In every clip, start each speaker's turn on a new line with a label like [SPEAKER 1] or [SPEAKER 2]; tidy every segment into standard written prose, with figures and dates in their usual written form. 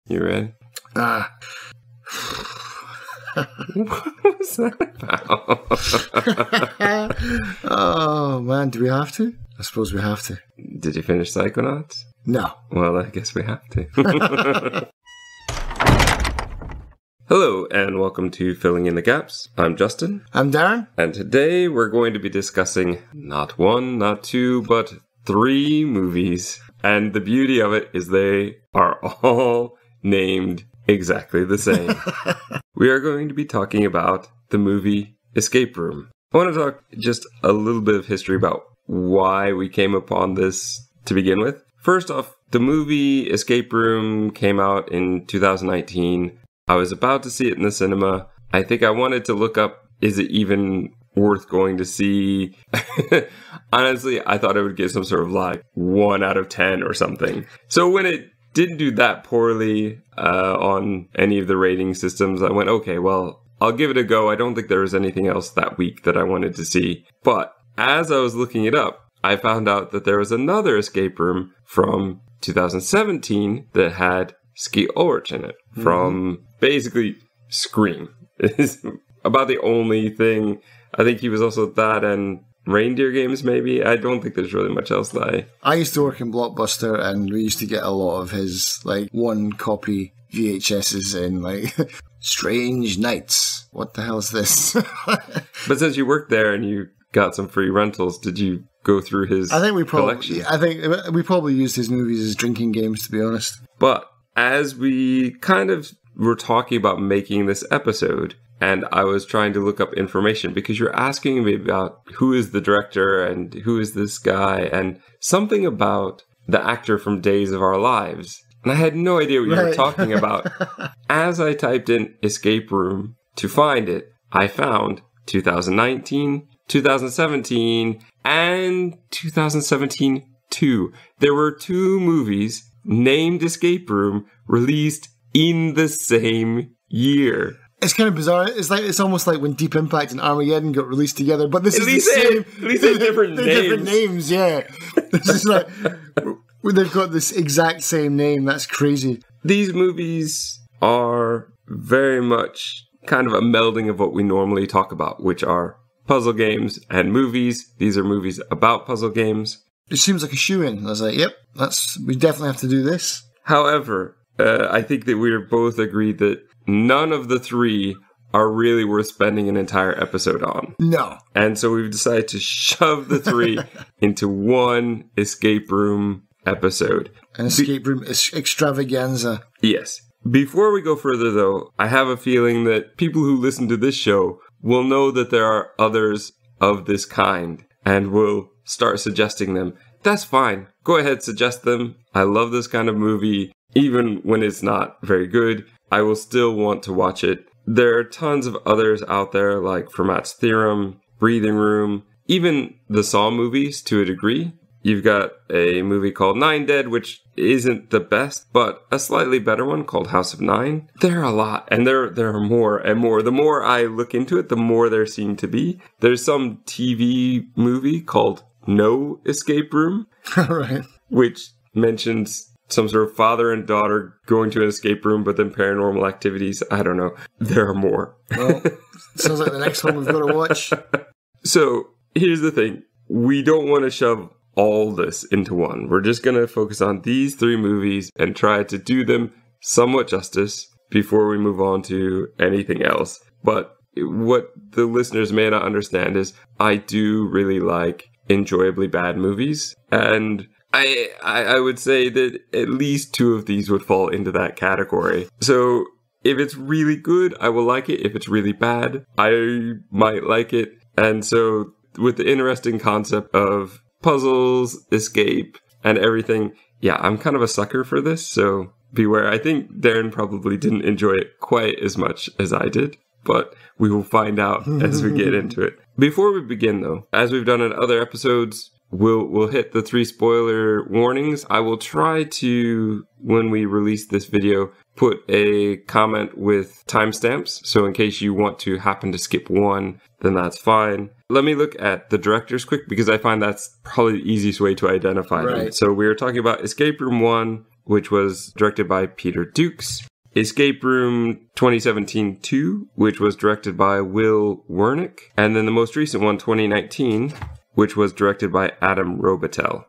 [SPEAKER 1] You ready?
[SPEAKER 2] Ah.
[SPEAKER 1] What was that about?
[SPEAKER 2] Oh, man, do we have to? I suppose we have to.
[SPEAKER 1] Did you finish Psychonauts?
[SPEAKER 2] No.
[SPEAKER 1] Well, I guess we have to. Hello, and welcome to Filling in the Gaps. I'm Justin.
[SPEAKER 2] I'm Darren.
[SPEAKER 1] And today we're going to be discussing not one, not two, but 3 movies. And the beauty of it is they are all named exactly the same. We are going to be talking about the movie Escape Room. I want to talk just a little bit of history about why we came upon this to begin with. First off, the movie Escape Room came out in 2019. I was about to see it in the cinema. I think I wanted to look up, is it even worth going to see? Honestly, I thought it would get some sort of like 1 out of 10 or something. So when it didn't do that poorly on any of the rating systems, I went, okay, well, I'll give it a go. I don't think there was anything else that week that I wanted to see. But as I was looking it up, I found out that there was another escape room from 2017 that had Skeet Ulrich in it from basically Scream. It's about the only thing. I think he was also that and Reindeer Games, maybe. I don't think there's really much else that
[SPEAKER 2] I used to work in Blockbuster, and we used to get a lot of his, like, 1-copy VHSs in, like, Strange Nights. What the hell is this?
[SPEAKER 1] But since you worked there and you got some free rentals, did you go through his collection?
[SPEAKER 2] I think we probably used his movies as drinking games, to be honest.
[SPEAKER 1] But as we kind of were talking about making this episode, and I was trying to look up information because you're asking me about who is the director and who is this guy and something about the actor from Days of Our Lives. And I had no idea what you were talking about. As I typed in Escape Room to find it, I found 2019, 2017, and 2017 too. There were 2 movies named Escape Room released in the same year.
[SPEAKER 2] It's kind of bizarre. It's almost like when Deep Impact and Armageddon got released together, but this is the same.
[SPEAKER 1] At least they're different names.
[SPEAKER 2] Different names, yeah. This is like they've got this exact same name. That's crazy.
[SPEAKER 1] These movies are very much kind of a melding of what we normally talk about, which are puzzle games and movies. These are movies about puzzle games.
[SPEAKER 2] It seems like a shoo-in. I was like, yep, we definitely have to do this.
[SPEAKER 1] However, I think that we're both agreed that none of the 3 are really worth spending an entire episode on.
[SPEAKER 2] No.
[SPEAKER 1] And so we've decided to shove the 3 into one escape room episode.
[SPEAKER 2] An escape room extravaganza.
[SPEAKER 1] Yes. Before we go further, though, I have a feeling that people who listen to this show will know that there are others of this kind and will start suggesting them. That's fine. Go ahead, suggest them. I love this kind of movie. Even when it's not very good, I will still want to watch it. There are tons of others out there like Fermat's Theorem, Breathing Room, even the Saw movies to a degree. You've got a movie called 9 Dead, which isn't the best, but a slightly better one called House of 9. There are a lot, and there are more and more. The more I look into it, the more there seem to be. There's some TV movie called No Escape Room,
[SPEAKER 2] Right.
[SPEAKER 1] which mentions some sort of father and daughter going to an escape room, but then paranormal activities. I don't know. There are more.
[SPEAKER 2] Well, sounds like the next one we've got to watch.
[SPEAKER 1] So here's the thing. We don't want to shove all this into one. We're just going to focus on these 3 movies and try to do them somewhat justice before we move on to anything else. But what the listeners may not understand is I do really like enjoyably bad movies, and I would say that at least 2 of these would fall into that category. So if it's really good, I will like it. If it's really bad, I might like it. And so with the interesting concept of puzzles, escape, and everything, yeah, I'm kind of a sucker for this. So beware. I think Darren probably didn't enjoy it quite as much as I did, but we will find out as we get into it. Before we begin, though, as we've done in other episodes, we'll hit the 3 spoiler warnings. I will try to, when we release this video, put a comment with timestamps. So in case you want to happen to skip one, then that's fine. Let me look at the directors quick because I find that's probably the easiest way to identify them. So we were talking about Escape Room 1, which was directed by Peter Dukes. Escape Room 2017 2, which was directed by Will Wernick. And then the most recent one, 2019, which was directed by Adam Robitel.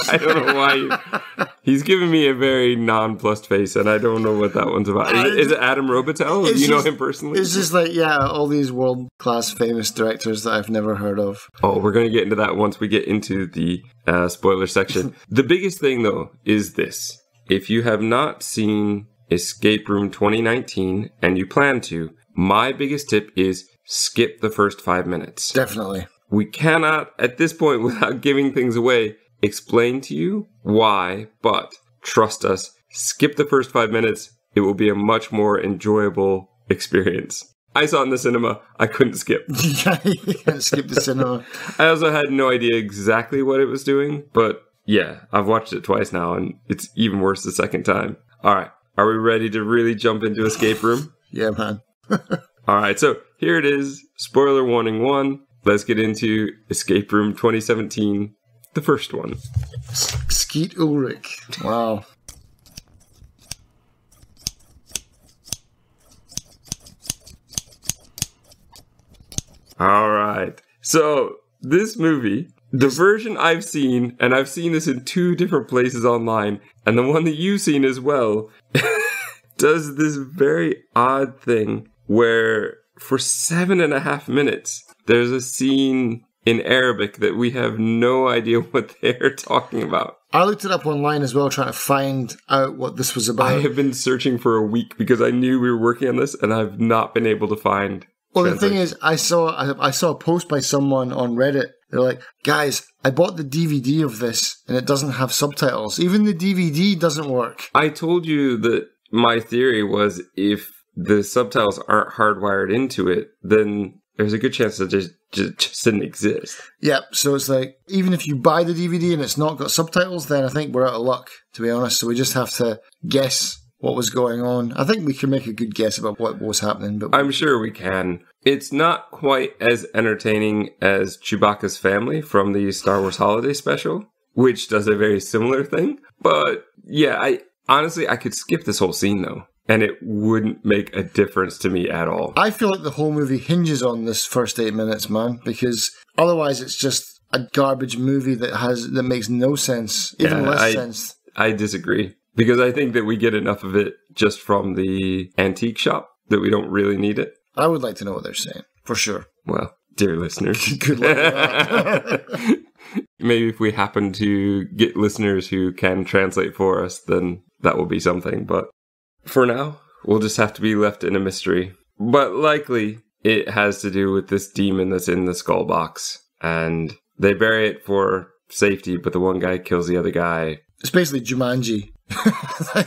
[SPEAKER 1] I don't know why he's giving me a very nonplussed face, and I don't know what that one's about. Is it Adam Robitel? Do you know him personally?
[SPEAKER 2] It's just like, yeah, all these world-class famous directors that I've never heard of.
[SPEAKER 1] Oh, we're going to get into that once we get into the spoiler section. The biggest thing, though, is this. If you have not seen Escape Room 2019 and you plan to, my biggest tip is skip the first 5 minutes.
[SPEAKER 2] Definitely.
[SPEAKER 1] We cannot, at this point, without giving things away, explain to you why, but trust us, skip the first 5 minutes. It will be a much more enjoyable experience. I saw it in the cinema. I couldn't skip.
[SPEAKER 2] Yeah, you can't skip the cinema.
[SPEAKER 1] I also had no idea exactly what it was doing, but yeah, I've watched it twice now, and it's even worse the second time. All right, are we ready to really jump into Escape Room?
[SPEAKER 2] Yeah, man.
[SPEAKER 1] All right, so here it is. Spoiler warning 1. Let's get into Escape Room 2017, the first one.
[SPEAKER 2] Skeet Ulrich. Wow.
[SPEAKER 1] All right, so this movie, the version I've seen, and I've seen this in 2 different places online, and the one that you've seen as well, does this very odd thing where for 7.5 minutes, there's a scene in Arabic that we have no idea what they're talking about.
[SPEAKER 2] I looked it up online as well, trying to find out what this was about.
[SPEAKER 1] I have been searching for a week because I knew we were working on this, and I've not been able to find.
[SPEAKER 2] Well, the thing is, I saw a post by someone on Reddit. They're like, guys, I bought the DVD of this, and it doesn't have subtitles. Even the DVD doesn't work.
[SPEAKER 1] I told you that my theory was if the subtitles aren't hardwired into it, then there's a good chance that it just didn't exist.
[SPEAKER 2] Yeah, so it's like, even if you buy the DVD and it's not got subtitles, then I think we're out of luck, to be honest. So we just have to guess what was going on. I think we can make a good guess about what was happening. But
[SPEAKER 1] I'm sure we can. It's not quite as entertaining as Chewbacca's family from the Star Wars Holiday Special, which does a very similar thing. But yeah, I could skip this whole scene though, and it wouldn't make a difference to me at all.
[SPEAKER 2] I feel like the whole movie hinges on this first 8 minutes, man, because otherwise it's just a garbage movie that makes no sense, even less sense. I
[SPEAKER 1] disagree. Because I think that we get enough of it just from the antique shop that we don't really need it.
[SPEAKER 2] I would like to know what they're saying, for sure.
[SPEAKER 1] Well, dear listeners.
[SPEAKER 2] Good luck with that.
[SPEAKER 1] Maybe if we happen to get listeners who can translate for us, then that will be something. But for now, we'll just have to be left in a mystery. But likely, it has to do with this demon that's in the skull box. And they bury it for safety, but the one guy kills the other guy.
[SPEAKER 2] It's basically Jumanji.
[SPEAKER 1] I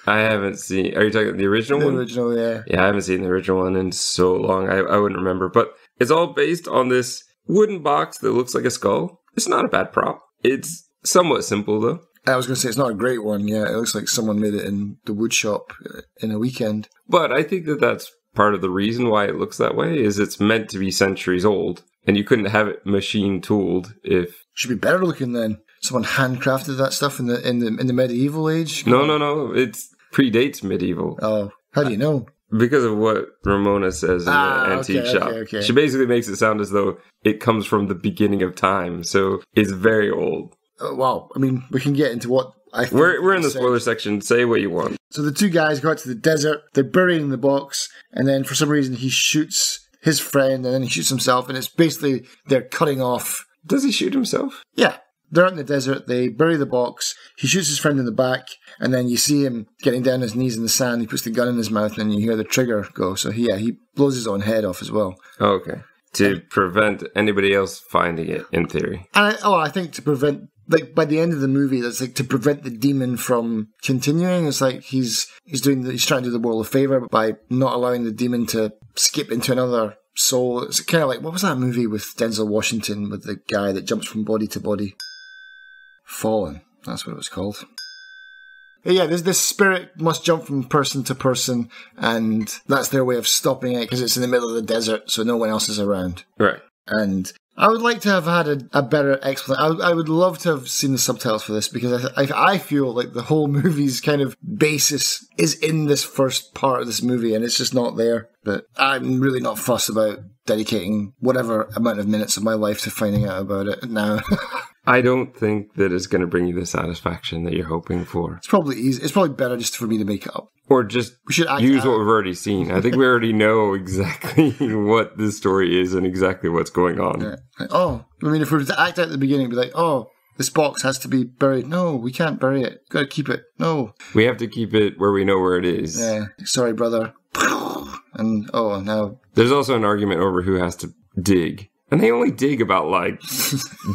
[SPEAKER 1] haven't seen. Are you talking the original one?
[SPEAKER 2] The original, yeah.
[SPEAKER 1] Yeah, I haven't seen the original one in so long. I wouldn't remember. But it's all based on this wooden box that looks like a skull. It's not a bad prop. It's somewhat simple, though.
[SPEAKER 2] I was going to say, it's not a great one. Yeah, it looks like someone made it in the wood shop in a weekend.
[SPEAKER 1] But I think that that's part of the reason why it looks that way, is it's meant to be centuries old. And you couldn't have it machine tooled if...
[SPEAKER 2] Should be better looking then. Someone handcrafted that stuff in the medieval age?
[SPEAKER 1] No. It predates medieval.
[SPEAKER 2] Oh, how do you know?
[SPEAKER 1] Because of what Ramona says in the antique shop. Okay. She basically makes it sound as though it comes from the beginning of time. So it's very old.
[SPEAKER 2] Wow. I mean, we can get into what I think.
[SPEAKER 1] We're in the spoiler section. Say what you want.
[SPEAKER 2] So the 2 guys go out to the desert. They're burying the box. And then for some reason he shoots his friend and then he shoots himself. And it's basically they're cutting off.
[SPEAKER 1] Does he shoot himself?
[SPEAKER 2] Yeah. They're out in the desert, they bury the box, he shoots his friend in the back, and then you see him getting down his knees in the sand, he puts the gun in his mouth, and you hear the trigger go. So he blows his own head off as well.
[SPEAKER 1] Okay. To prevent anybody else finding it, in theory.
[SPEAKER 2] And I think to prevent, like, by the end of the movie, that's like to prevent the demon from continuing. It's like he's trying to do the world a favour by not allowing the demon to skip into another soul. It's kind of like, what was that movie with Denzel Washington, with the guy that jumps from body to body? Fallen. That's what it was called. Yeah, this spirit must jump from person to person, and that's their way of stopping it because it's in the middle of the desert, so no one else is around.
[SPEAKER 1] Right.
[SPEAKER 2] And I would like to have had a better explanation. I would love to have seen the subtitles for this, because I feel like the whole movie's kind of basis is in this first part of this movie, and it's just not there. But I'm really not fussed about dedicating whatever amount of minutes of my life to finding out about it now.
[SPEAKER 1] I don't think that it's going to bring you the satisfaction that you're hoping for.
[SPEAKER 2] It's probably easy. It's probably better just for me to make it up.
[SPEAKER 1] Or just use what we've already seen. I think we already know exactly what this story is and exactly what's going on.
[SPEAKER 2] Yeah. Like, if we were to act out at the beginning, be like, this box has to be buried. No, we can't bury it. Got to keep it. No.
[SPEAKER 1] We have to keep it where we know where it is.
[SPEAKER 2] Yeah. Sorry, brother. And, now.
[SPEAKER 1] There's also an argument over who has to dig. And they only dig about,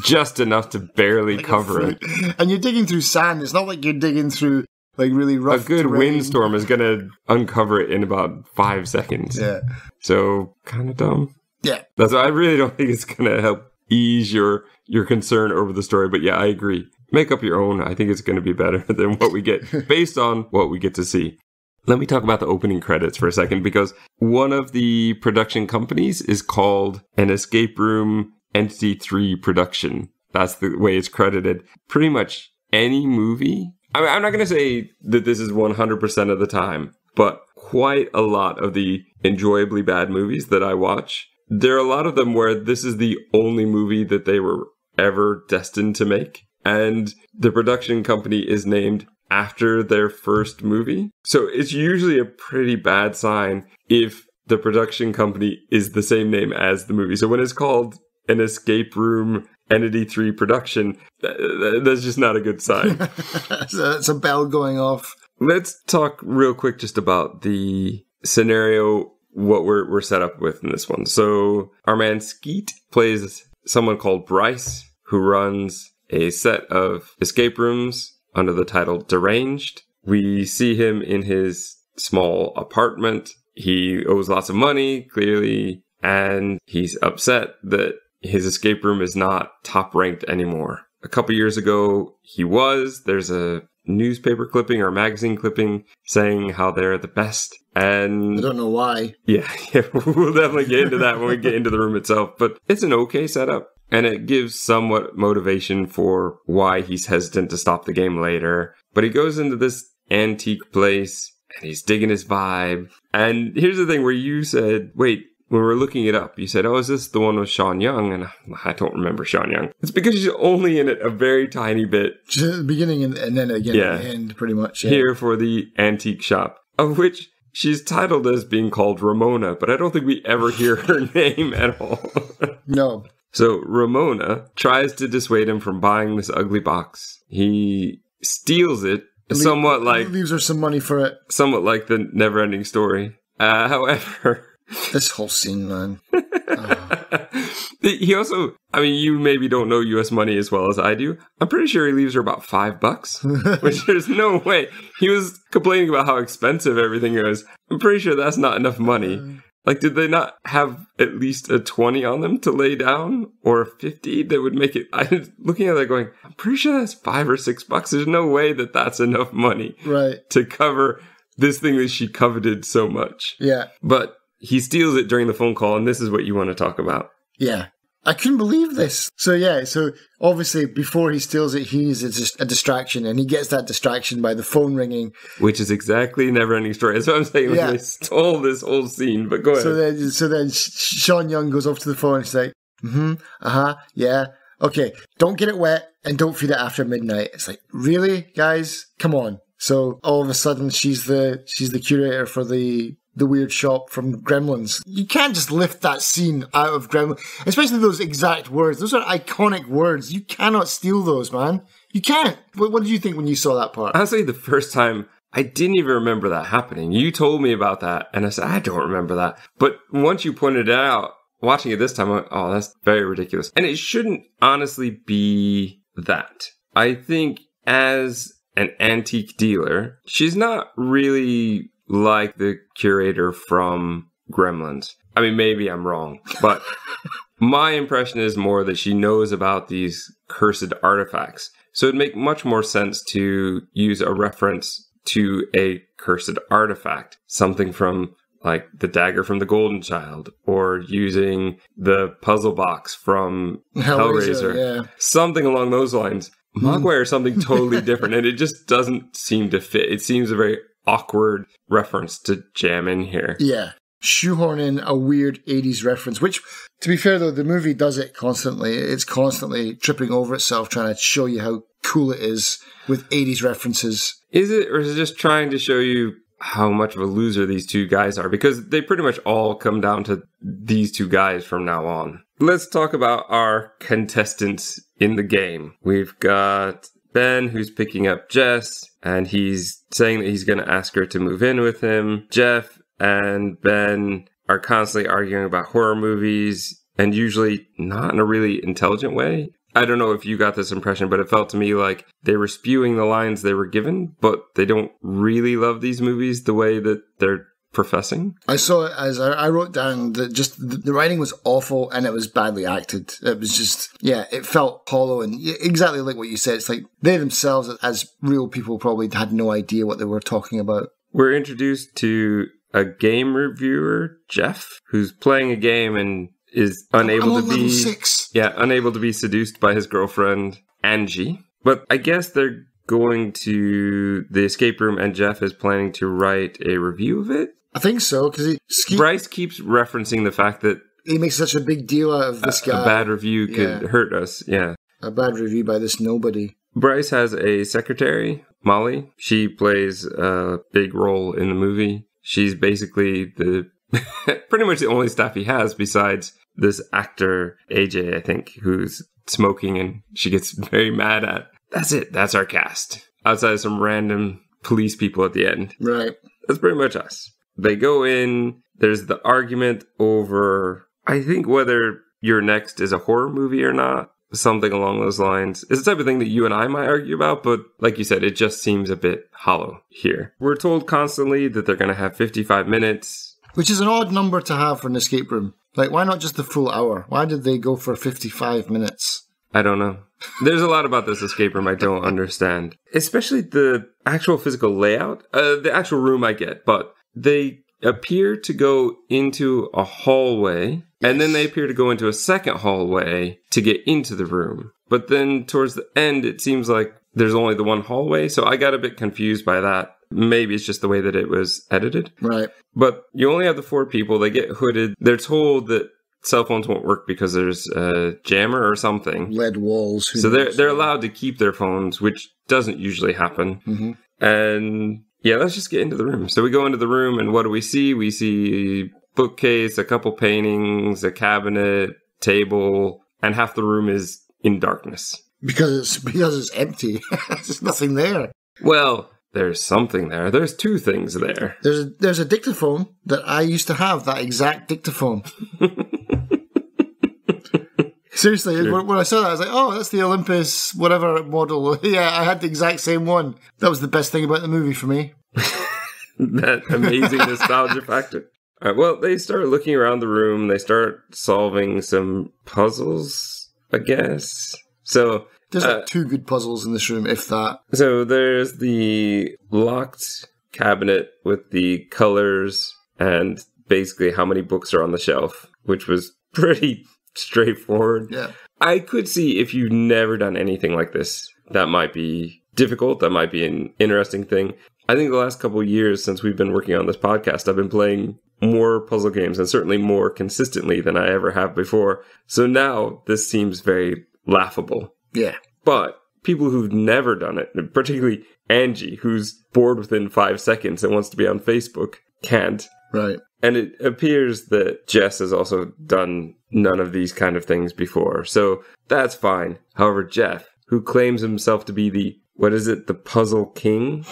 [SPEAKER 1] just enough to barely cover it.
[SPEAKER 2] And you're digging through sand. It's not like you're digging through, really rough
[SPEAKER 1] A good
[SPEAKER 2] terrain.
[SPEAKER 1] windstorm is going to uncover it in about 5 seconds.
[SPEAKER 2] Yeah.
[SPEAKER 1] So, kind of dumb.
[SPEAKER 2] Yeah.
[SPEAKER 1] I really don't think it's going to help ease your concern over the story. But yeah, I agree. Make up your own. I think it's going to be better than what we get based on what we get to see. Let me talk about the opening credits for a second, because one of the production companies is called an Escape Room Entity 3 production. That's the way it's credited. Pretty much any movie. I'm not going to say that this is 100% of the time, but quite a lot of the enjoyably bad movies that I watch, there are a lot of them where this is the only movie that they were ever destined to make. And the production company is named after their first movie. So it's usually a pretty bad sign if the production company is the same name as the movie. So when it's called an Escape Room Entity 3 production, that's just not a good sign.
[SPEAKER 2] So that's a bell going off.
[SPEAKER 1] Let's talk real quick just about the scenario, what we're set up with in this one. So our man Skeet plays someone called Bryce, who runs a set of escape rooms under the title Deranged. We see him in his small apartment. He owes lots of money, clearly, and he's upset that his escape room is not top ranked anymore. A couple years ago, he was. There's a newspaper clipping or magazine clipping saying how they're the best. And
[SPEAKER 2] I don't know why.
[SPEAKER 1] Yeah, we'll definitely get into that when we get into the room itself. But it's an okay setup. And it gives somewhat motivation for why he's hesitant to stop the game later. But he goes into this antique place and he's digging his vibe. And here's the thing where you said, wait, when we were looking it up, you said, is this the one with Sean Young? And I don't remember Sean Young. It's because she's only in it a very tiny bit.
[SPEAKER 2] Just at the beginning and then again at the end, pretty much. Yeah.
[SPEAKER 1] Here for the antique shop, of which she's titled as being called Ramona, but I don't think we ever hear her name at all.
[SPEAKER 2] No.
[SPEAKER 1] So Ramona tries to dissuade him from buying this ugly box. He steals it, somewhat like...
[SPEAKER 2] leaves her some money for it.
[SPEAKER 1] Somewhat like the Never-Ending Story. However...
[SPEAKER 2] This whole scene, man.
[SPEAKER 1] He also... you maybe don't know U.S. money as well as I do. I'm pretty sure he leaves her about $5, which there's no way. He was complaining about how expensive everything is. I'm pretty sure that's not enough money. Did they not have at least a 20 on them to lay down? Or a 50 that would make it... I was looking at that going, I'm pretty sure that's $5 or $6. There's no way that that's enough money to cover this thing that she coveted so much.
[SPEAKER 2] Yeah.
[SPEAKER 1] But he steals it during the phone call, and this is what you want to talk about.
[SPEAKER 2] Yeah. I couldn't believe this. So obviously before he steals it, he's a distraction, and he gets that distraction by the phone ringing.
[SPEAKER 1] Which is exactly Never-Ending Story. That's what I'm saying. Yeah. They stole this whole scene, but go ahead.
[SPEAKER 2] So then Sean Young goes up to the phone and she's like, yeah, okay, don't get it wet and don't feed it after midnight. It's like, really, guys? Come on. So all of a sudden she's the curator for the weird shop from Gremlins. You can't just lift that scene out of Gremlins, especially those exact words. Those are iconic words. You cannot steal those, man. You can't. What did you think when you saw that part?
[SPEAKER 1] Honestly, the first time, I didn't even remember that happening. You told me about that, and I said, I don't remember that. But once you pointed it out, watching it this time, I went, that's very ridiculous. And it shouldn't honestly be that. I think as an antique dealer, she's not really like the curator from Gremlins. Maybe I'm wrong, but my impression is more that she knows about these cursed artifacts. So it'd make much more sense to use a reference to a cursed artifact, something from like the dagger from the Golden Child or using the puzzle box from Hellraiser.
[SPEAKER 2] Yeah.
[SPEAKER 1] Something along those lines. Mogwai is something totally different, and it just doesn't seem to fit. It seems a very awkward reference to jam in here.
[SPEAKER 2] Yeah. Shoehorn in a weird 80s reference, which, to be fair though, the movie does it constantly. It's constantly tripping over itself, trying to show you how cool it is with 80s references.
[SPEAKER 1] Is it, or is it just trying to show you how much of a loser these two guys are? Because they pretty much all come down to these two guys from now on. Let's talk about our contestants in the game. We've got Ben, who's picking up Jess, and he's saying that he's going to ask her to move in with him. Jeff and Ben are constantly arguing about horror movies, and usually not in a really intelligent way. I don't know if you got this impression, but it felt to me like they were spewing the lines they were given, but they don't really love these movies the way that they're professing.
[SPEAKER 2] I saw it as I wrote down that just the writing was awful and it was badly acted. It was just, yeah, it felt hollow and exactly like what you said. It's like they themselves, as real people, probably had no idea what they were talking about.
[SPEAKER 1] We're introduced to a game reviewer, Jeff, who's playing a game and is unable to be unable to be seduced by his girlfriend Angie. But I guess they're going to the escape room and Jeff is planning to write a review of it.
[SPEAKER 2] I think so, because
[SPEAKER 1] Bryce keeps referencing the fact that
[SPEAKER 2] he makes such a big deal out of this guy.
[SPEAKER 1] A bad review could hurt us, yeah.
[SPEAKER 2] A bad review by this nobody.
[SPEAKER 1] Bryce has a secretary, Molly. She plays a big role in the movie. She's basically the pretty much the only staff he has besides this actor, AJ, I think, who's smoking and she gets very mad at. That's it. That's our cast. Outside of some random police people at the end.
[SPEAKER 2] Right.
[SPEAKER 1] That's pretty much us. They go in. There's the argument over, I think, whether Your Next is a horror movie or not. Something along those lines. It's the type of thing that you and I might argue about, but like you said, it just seems a bit hollow here. We're told constantly that they're going to have 55 minutes.
[SPEAKER 2] Which is an odd number to have for an escape room. Like, why not just the full hour? Why did they go for 55 minutes?
[SPEAKER 1] I don't know. There's a lot about this escape room I don't understand. Especially the actual physical layout. The actual room I get, but they appear to go into a hallway, and then they appear to go into a second hallway to get into the room. But then towards the end, it seems like there's only the one hallway, so I got a bit confused by that. Maybe it's just the way that it was edited.
[SPEAKER 2] Right.
[SPEAKER 1] But you only have the 4 people. They get hooded. They're told that cell phones won't work because there's a jammer or something.
[SPEAKER 2] Lead walls.
[SPEAKER 1] So they're allowed to keep their phones, which doesn't usually happen.
[SPEAKER 2] Mm-hmm.
[SPEAKER 1] And yeah, let's just get into the room. So we go into the room, and what do we see? We see bookcase, a couple paintings, a cabinet, table, and half the room is in darkness. Because
[SPEAKER 2] it's empty. There's nothing there.
[SPEAKER 1] Well, there's something there. There's 2 things there.
[SPEAKER 2] There's a dictaphone that I used to have, that exact dictaphone. Seriously, sure. When I saw that, I was like, oh, that's the Olympus whatever model. Yeah, I had the exact same one. That was the best thing about the movie for me.
[SPEAKER 1] That amazing nostalgia factor. All right, well, they start looking around the room. They start solving some puzzles, I guess. So
[SPEAKER 2] there's like 2 good puzzles in this room, if that.
[SPEAKER 1] So there's the locked cabinet with the colors and basically how many books are on the shelf, which was pretty straightforward.
[SPEAKER 2] Yeah.
[SPEAKER 1] I could see if you've never done anything like this, that might be difficult. That might be an interesting thing. I think the last couple of years since we've been working on this podcast, I've been playing more puzzle games and certainly more consistently than I ever have before. So now this seems very laughable.
[SPEAKER 2] Yeah.
[SPEAKER 1] But people who've never done it, particularly Angie, who's bored within 5 seconds and wants to be on Facebook, can't.
[SPEAKER 2] Right.
[SPEAKER 1] And it appears that Jess has also done none of these kind of things before. So that's fine. However, Jeff, who claims himself to be the puzzle king?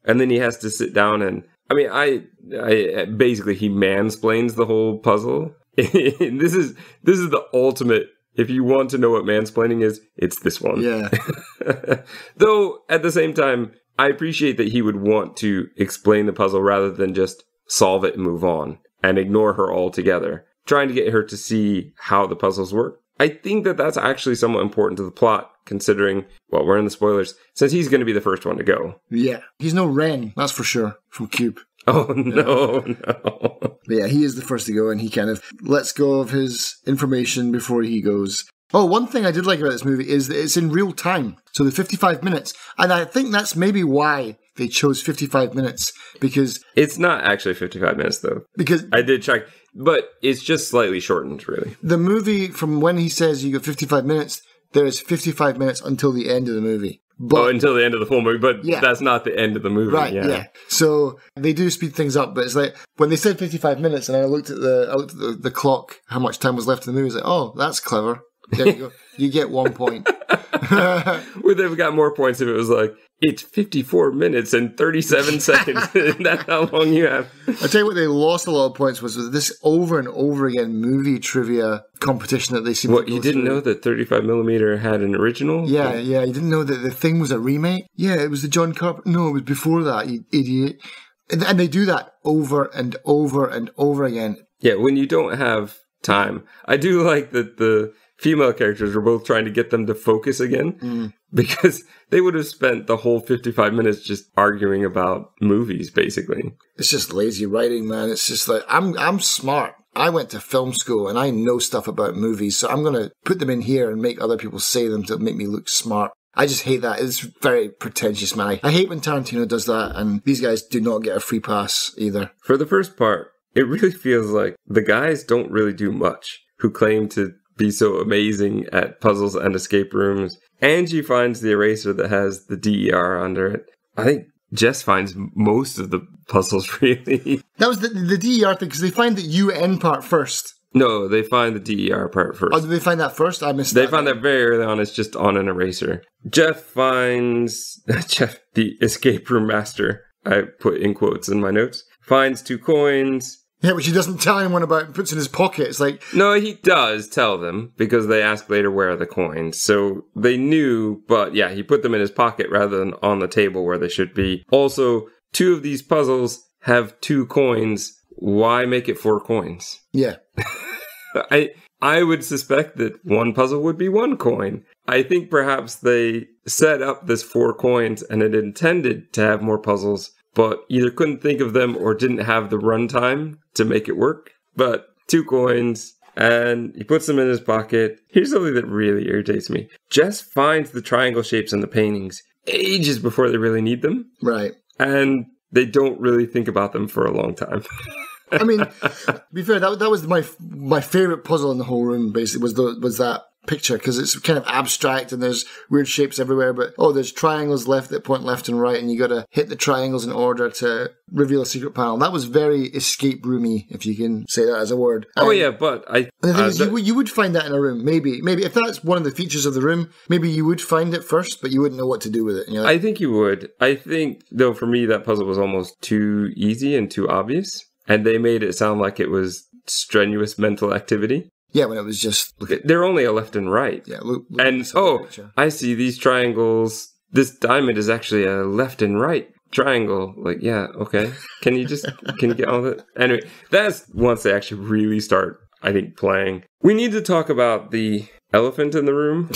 [SPEAKER 1] And then he has to sit down and, I basically he mansplains the whole puzzle. This is the ultimate. If you want to know what mansplaining is, it's this one.
[SPEAKER 2] Yeah.
[SPEAKER 1] Though, at the same time, I appreciate that he would want to explain the puzzle rather than just solve it and move on and ignore her altogether, trying to get her to see how the puzzles work. I think that that's actually somewhat important to the plot, considering, well, we're in the spoilers, since he's going to be the first one to go.
[SPEAKER 2] Yeah. He's no Ren, that's for sure, from Cube.
[SPEAKER 1] Oh, no.
[SPEAKER 2] But yeah, he is the first to go, and he kind of lets go of his information before he goes. Oh, one thing I did like about this movie is that it's in real time. So the 55 minutes, and I think that's maybe why they chose 55 minutes, because...
[SPEAKER 1] It's not actually 55 minutes, though.
[SPEAKER 2] Because...
[SPEAKER 1] I did check, but it's just slightly shortened, really.
[SPEAKER 2] The movie, from when he says you got 55 minutes, there is 55 minutes until the end of the movie. But,
[SPEAKER 1] until the end of the full movie, but that's not the end of the movie.
[SPEAKER 2] Right, yeah. So they do speed things up, but it's like when they said 55 minutes and I looked at the clock, how much time was left in the movie, I was like, oh, that's clever. There you go. You get 1 point.
[SPEAKER 1] Would have got more points if it was like, it's 54 minutes and 37 seconds. That's how long you have.
[SPEAKER 2] I'll tell you what, they lost a lot of points was this over and over again movie trivia competition that they seem to go
[SPEAKER 1] you didn't know that 35mm had an original?
[SPEAKER 2] Yeah. You didn't know that the thing was a remake? Yeah, it was the John Carpenter. No, it was before that, you idiot. And they do that over and over and over again.
[SPEAKER 1] Yeah, when you don't have time. I do like that the female characters were both trying to get them to focus again because they would have spent the whole 55 minutes just arguing about movies, basically.
[SPEAKER 2] It's just lazy writing, man. It's just like, I'm smart. I went to film school and I know stuff about movies, so I'm going to put them in here and make other people say them to make me look smart. I just hate that. It's very pretentious, man. I hate when Tarantino does that, and these guys do not get a free pass either.
[SPEAKER 1] For the first part, it really feels like the guys don't really do much who claim to be so amazing at puzzles and escape rooms. Angie finds the eraser that has the DER under it. I think Jess finds most of the puzzles, really.
[SPEAKER 2] That was the DER thing, because they find the UN part first.
[SPEAKER 1] No, they find the DER part first.
[SPEAKER 2] Oh, did they find that first? I missed that.
[SPEAKER 1] They find that very early on. It's just on an eraser. Jeff finds... Jeff, the escape room master, I put in quotes in my notes, finds 2 coins...
[SPEAKER 2] Yeah, which he doesn't tell anyone about and puts in his pocket. It's like...
[SPEAKER 1] No, he does tell them, because they ask later where are the coins. So they knew, but yeah, he put them in his pocket rather than on the table where they should be. Also, 2 of these puzzles have 2 coins. Why make it 4 coins?
[SPEAKER 2] Yeah.
[SPEAKER 1] I would suspect that 1 puzzle would be 1 coin. I think perhaps they set up this 4 coins and it intended to have more puzzles, but either couldn't think of them or didn't have the runtime to make it work. But 2 coins, and he puts them in his pocket. Here's something that really irritates me. Jess finds the triangle shapes in the paintings ages before they really need them.
[SPEAKER 2] Right.
[SPEAKER 1] And they don't really think about them for a long time.
[SPEAKER 2] I mean, to be fair, that was my favorite puzzle in the whole room, basically, was that picture, because it's kind of abstract and there's weird shapes everywhere, but there's triangles that point left and right, and you got to hit the triangles in order to reveal a secret panel. That was very escape roomy, if you can say that as a word.
[SPEAKER 1] Yeah, but
[SPEAKER 2] the thing is, you would find that in a room. Maybe if that's one of the features of the room, maybe you would find it first, but you wouldn't know what to do with it. And
[SPEAKER 1] I think you would. I think, though, for me, that puzzle was almost too easy and too obvious, and they made it sound like it was strenuous mental activity.
[SPEAKER 2] Yeah, when it was just...
[SPEAKER 1] They're only a left and right.
[SPEAKER 2] Yeah, look
[SPEAKER 1] and, I see these triangles. This diamond is actually a left and right triangle. Like, yeah, okay. Can you get on with it? Anyway, that's once they actually really start, I think, playing. We need to talk about the elephant in the room,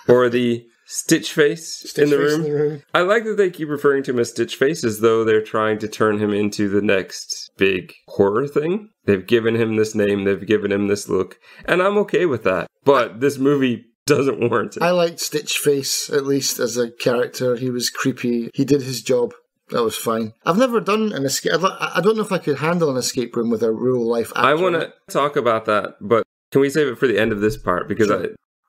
[SPEAKER 1] or the Stitch Face in the room. I like that they keep referring to him as Stitch Face as though they're trying to turn him into the next big horror thing. They've given him this name, they've given him this look, and I'm okay with that. But this movie doesn't warrant it.
[SPEAKER 2] I liked Stitch Face, at least, as a character. He was creepy. He did his job. That was fine. I've never done an escape... I don't know if I could handle an escape room with a real-life actor.
[SPEAKER 1] I want to talk about that, but can we save it for the end of this part? Because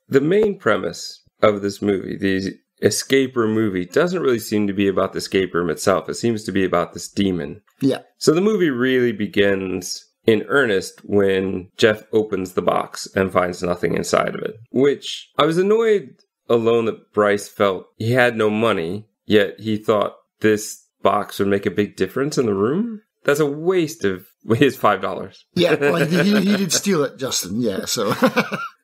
[SPEAKER 1] the main premise of this movie, the escape room movie, doesn't really seem to be about the escape room itself. It seems to be about this demon.
[SPEAKER 2] Yeah.
[SPEAKER 1] So the movie really begins in earnest when Jeff opens the box and finds nothing inside of it. Which, I was annoyed alone that Bryce felt he had no money, yet he thought this box would make a big difference in the room. That's a waste of his $5.
[SPEAKER 2] Yeah, well, he did steal it, Justin. Yeah, so...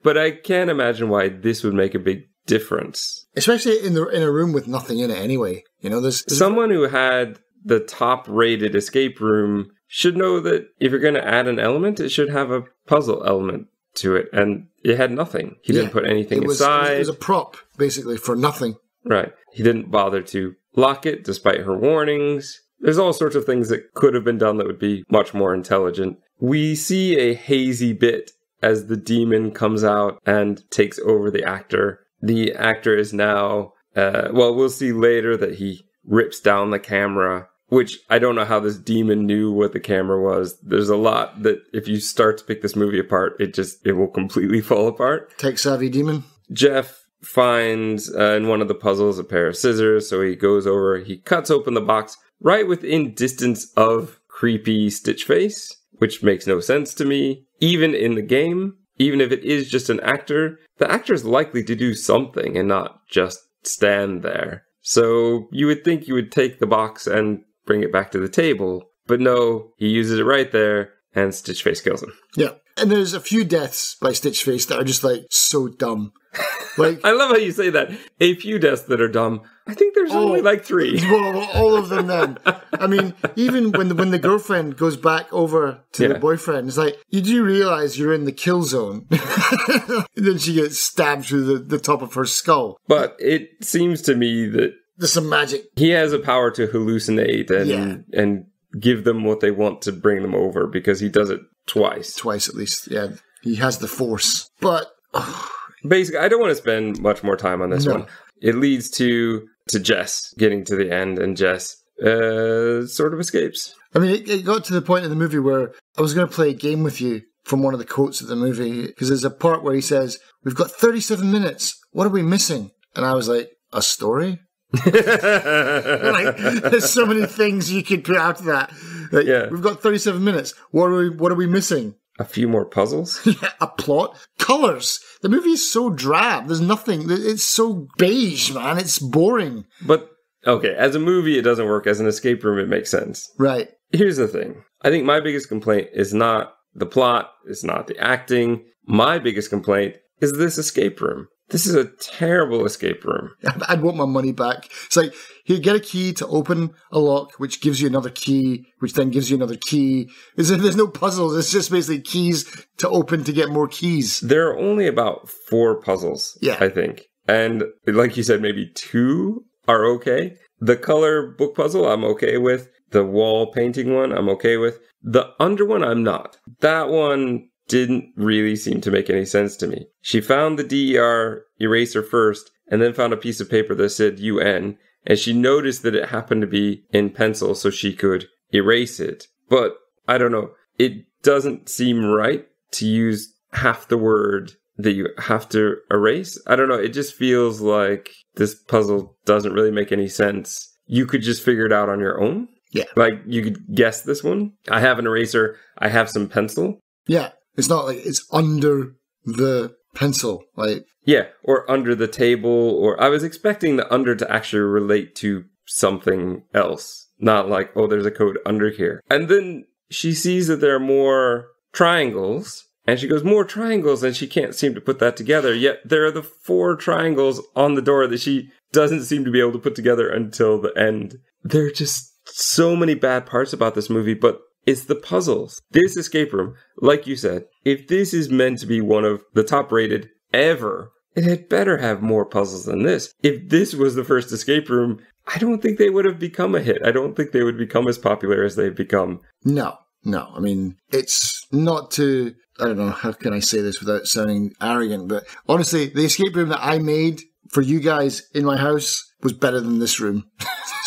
[SPEAKER 1] But I can't imagine why this would make a big difference.
[SPEAKER 2] Especially in a room with nothing in it anyway. There's
[SPEAKER 1] someone who had the top-rated escape room should know that if you're going to add an element, it should have a puzzle element to it. And it had nothing. He didn't put anything inside.
[SPEAKER 2] It was a prop, basically, for nothing.
[SPEAKER 1] Right. He didn't bother to lock it, despite her warnings. There's all sorts of things that could have been done that would be much more intelligent. We see a hazy bit as the demon comes out and takes over the actor. The actor is now, we'll see later that he rips down the camera, which I don't know how this demon knew what the camera was. There's a lot that if you start to pick this movie apart, it will completely fall apart.
[SPEAKER 2] Tech-savvy demon.
[SPEAKER 1] Jeff finds in one of the puzzles a pair of scissors, so he goes over, he cuts open the box right within distance of creepy Stitch Face, which makes no sense to me. Even in the game, even if it is just an actor, the actor is likely to do something and not just stand there. So you would think you would take the box and bring it back to the table, but no, he uses it right there, and Stitch Face kills him.
[SPEAKER 2] Yeah, and there's a few deaths by Stitch Face that are just like so dumb. Like,
[SPEAKER 1] I love how you say that. A few deaths that are dumb. I think there's only like 3.
[SPEAKER 2] Well, all of them then. I mean, even when the girlfriend goes back over to the boyfriend, it's like, you do realize you're in the kill zone. And then she gets stabbed through the top of her skull.
[SPEAKER 1] But it seems to me that
[SPEAKER 2] there's some magic.
[SPEAKER 1] He has a power to hallucinate and give them what they want to bring them over, because he does it twice.
[SPEAKER 2] Twice at least, yeah. He has the force. But
[SPEAKER 1] basically, I don't want to spend much more time on this one. It leads to Jess getting to the end, and Jess sort of escapes.
[SPEAKER 2] I mean, it got to the point in the movie where I was going to play a game with you from one of the quotes of the movie, because there's a part where he says, "We've got 37 minutes. What are we missing?" And I was like, "A story?" Like, there's so many things you could put after that. Like, we've got 37 minutes. What are we missing?
[SPEAKER 1] A few more puzzles?
[SPEAKER 2] Yeah, a plot. Colors. The movie is so drab. There's nothing. It's so beige, man. It's boring.
[SPEAKER 1] But, okay, as a movie, it doesn't work. As an escape room, it makes sense.
[SPEAKER 2] Right.
[SPEAKER 1] Here's the thing. I think my biggest complaint is not the plot. It's not the acting. My biggest complaint is this escape room. This is a terrible escape room.
[SPEAKER 2] I'd want my money back. It's like, you get a key to open a lock, which gives you another key, which then gives you another key. There's no puzzles. It's just basically keys to open to get more keys.
[SPEAKER 1] There are only about 4 puzzles, I think. And like you said, maybe 2 are okay. The color book puzzle, I'm okay with. The wall painting one, I'm okay with. The under one, I'm not. That one didn't really seem to make any sense to me. She found the DER eraser first, and then found a piece of paper that said UN, and she noticed that it happened to be in pencil so she could erase it. But, I don't know, it doesn't seem right to use half the word that you have to erase. I don't know, it just feels like this puzzle doesn't really make any sense. You could just figure it out on your own.
[SPEAKER 2] Yeah.
[SPEAKER 1] Like, you could guess this one. I have an eraser, I have some pencil.
[SPEAKER 2] Yeah. It's not like it's under the pencil, like...
[SPEAKER 1] Yeah, or under the table, or... I was expecting the under to actually relate to something else. Not like, oh, there's a code under here. And then she sees that there are more triangles, and she goes, more triangles, and she can't seem to put that together. Yet there are the 4 triangles on the door that she doesn't seem to be able to put together until the end. There are just so many bad parts about this movie, but... it's the puzzles. This escape room, like you said, if this is meant to be one of the top rated ever, it had better have more puzzles than this. If this was the first escape room, I don't think they would have become a hit. I don't think they would become as popular as they've become.
[SPEAKER 2] No. I mean, it's not to... I don't know, how can I say this without sounding arrogant, but honestly, the escape room that I made for you guys in my house was better than this room.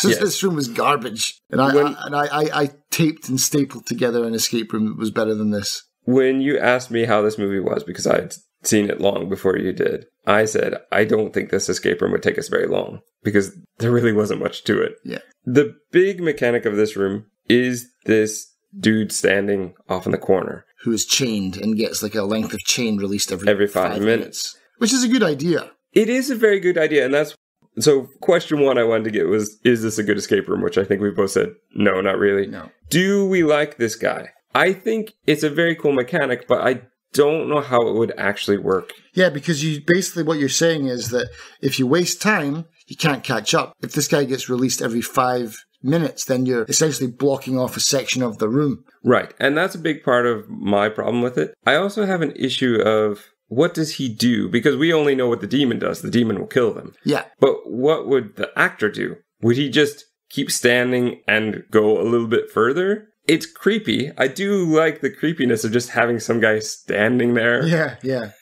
[SPEAKER 2] Yes. This room was garbage. And I taped and stapled together an escape room that was better than this.
[SPEAKER 1] When you asked me how this movie was, because I'd seen it long before you did, I said, I don't think this escape room would take us very long, because there really wasn't much to it.
[SPEAKER 2] Yeah.
[SPEAKER 1] The big mechanic of this room is this dude standing off in the corner.
[SPEAKER 2] Who is chained and gets like a length of chain released every 5 minutes. Which is a good idea.
[SPEAKER 1] It is a very good idea, and that's... So, question 1 I wanted to get was, is this a good escape room? Which I think we both said, no, not really.
[SPEAKER 2] No.
[SPEAKER 1] Do we like this guy? I think it's a very cool mechanic, but I don't know how it would actually work.
[SPEAKER 2] Yeah, because you basically what you're saying is that if you waste time, you can't catch up. If this guy gets released every 5 minutes, then you're essentially blocking off a section of the room.
[SPEAKER 1] Right, and that's a big part of my problem with it. I also have an issue of... what does he do? Because we only know what the demon does. The demon will kill them.
[SPEAKER 2] Yeah.
[SPEAKER 1] But what would the actor do? Would he just keep standing and go a little bit further. It's creepy. I do like the creepiness of just having some guy standing there.
[SPEAKER 2] Yeah.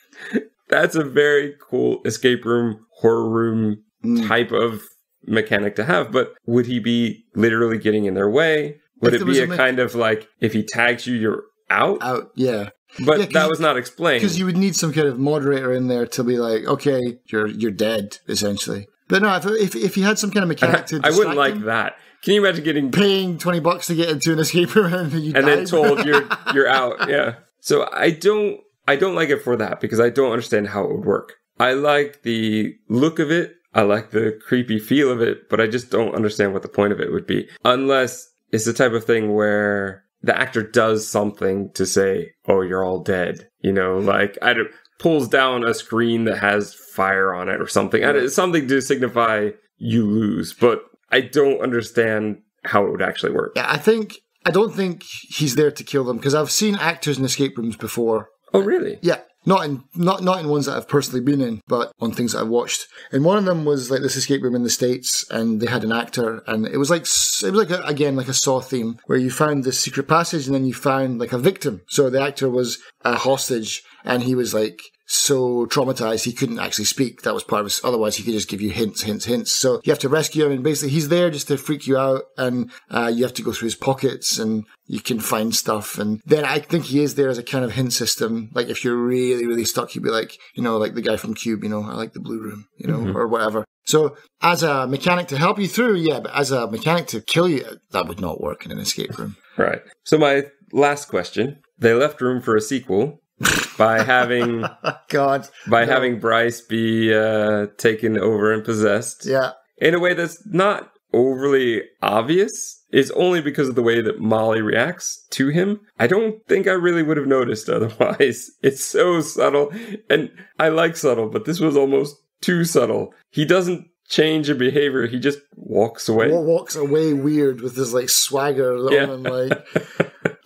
[SPEAKER 1] That's a very cool escape room, horror room type of mechanic to have. But would he be literally getting in their way? Would it be a kind of like, if he tags you, you're out?
[SPEAKER 2] Out, yeah.
[SPEAKER 1] But that was not explained.
[SPEAKER 2] Because you would need some kind of moderator in there to be like, okay, you're dead, essentially. But no, if you had some kind of mechanic to distract
[SPEAKER 1] I wouldn't like that. Can you imagine
[SPEAKER 2] paying $20 to get into an escape room and
[SPEAKER 1] then told you're out? Yeah. So I don't like it for that, because I don't understand how it would work. I like the look of it. I like the creepy feel of it, but I just don't understand what the point of it would be. Unless it's the type of thing where the actor does something to say, oh, you're all dead. Like pulls down a screen that has fire on it or something. Right. Something to signify you lose. But I don't understand how it would actually work.
[SPEAKER 2] Yeah, I don't think he's there to kill them, because I've seen actors in escape rooms before.
[SPEAKER 1] Oh, really?
[SPEAKER 2] Yeah. Not in ones that I've personally been in, but on things that I've watched. And one of them was like this escape room in the States, and they had an actor, and it was like a Saw theme, where you found this secret passage and then you found like a victim. So the actor was a hostage, and he was like so traumatized he couldn't actually speak. That was part of it. Otherwise, he could just give you hints. So you have to rescue him, and basically he's there just to freak you out, and you have to go through his pockets, and you can find stuff. And then I think he is there as a kind of hint system. Like if you're really, really stuck, you'd be like, like the guy from Cube, I like the blue room, or whatever. So as a mechanic to help you through, yeah, but as a mechanic to kill you, that would not work in an escape room.
[SPEAKER 1] Right. So my last question, they left room for a sequel by having having Bryce be taken over and possessed.
[SPEAKER 2] Yeah.
[SPEAKER 1] In a way that's not overly obvious. It's only because of the way that Molly reacts to him. I don't think I really would have noticed otherwise. It's so subtle. And I like subtle, but this was almost too subtle. He doesn't change in behavior. He just walks away.
[SPEAKER 2] Walks away weird with his like swagger on, like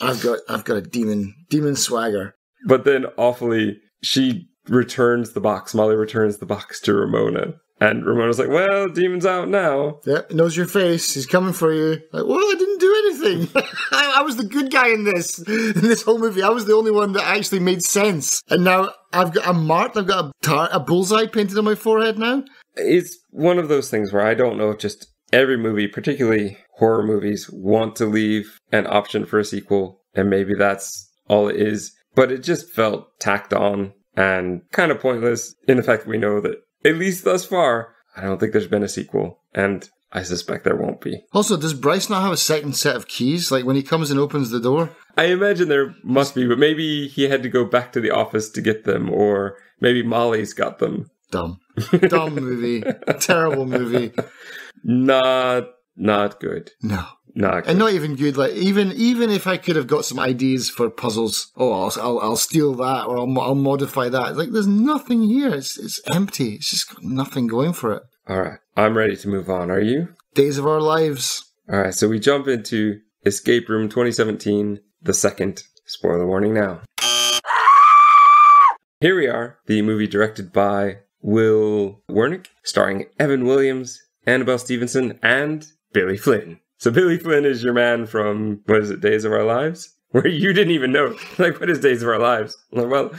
[SPEAKER 2] I've got a demon swagger.
[SPEAKER 1] But then awfully, she returns the box. Molly returns the box to Ramona. And Ramona's like, well, demon's out now.
[SPEAKER 2] Yeah, he knows your face. He's coming for you. Like, well, I didn't do anything. I was the good guy in this whole movie. I was the only one that actually made sense. And now I'm marked. I've got a bullseye painted on my forehead now.
[SPEAKER 1] It's one of those things where I don't know if just every movie, particularly horror movies, want to leave an option for a sequel. And maybe that's all it is. But it just felt tacked on and kind of pointless in the fact that we know that, at least thus far, I don't think there's been a sequel. And I suspect there won't be.
[SPEAKER 2] Also, does Bryce not have a second set of keys? Like when he comes and opens the door?
[SPEAKER 1] I imagine there must be, but maybe he had to go back to the office to get them, or maybe Molly's got them.
[SPEAKER 2] Dumb movie. Terrible movie.
[SPEAKER 1] Not good.
[SPEAKER 2] No.
[SPEAKER 1] Not good.
[SPEAKER 2] And not even good. Like even if I could have got some ideas for puzzles, I'll steal that, or I'll modify that. Like there's nothing here. It's empty. It's just got nothing going for it.
[SPEAKER 1] All right, I'm ready to move on. Are you?
[SPEAKER 2] Days of Our Lives.
[SPEAKER 1] All right, so we jump into Escape Room 2017, the second. Spoiler warning now. Here we are, the movie directed by Will Wernick, starring Evan Williams, Annabelle Stevenson, and Billy Flynn. So Billy Flynn is your man from, Days of Our Lives? Where you didn't even know. Like, what is Days of Our Lives? I'm like, well,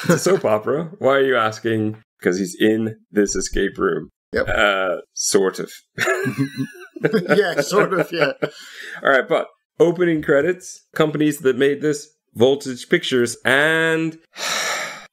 [SPEAKER 1] it's a soap opera. Why are you asking? Because he's in this escape room.
[SPEAKER 2] Yep.
[SPEAKER 1] Sort of.
[SPEAKER 2] Yeah, sort of, yeah.
[SPEAKER 1] All right, but opening credits, companies that made this, Voltage Pictures and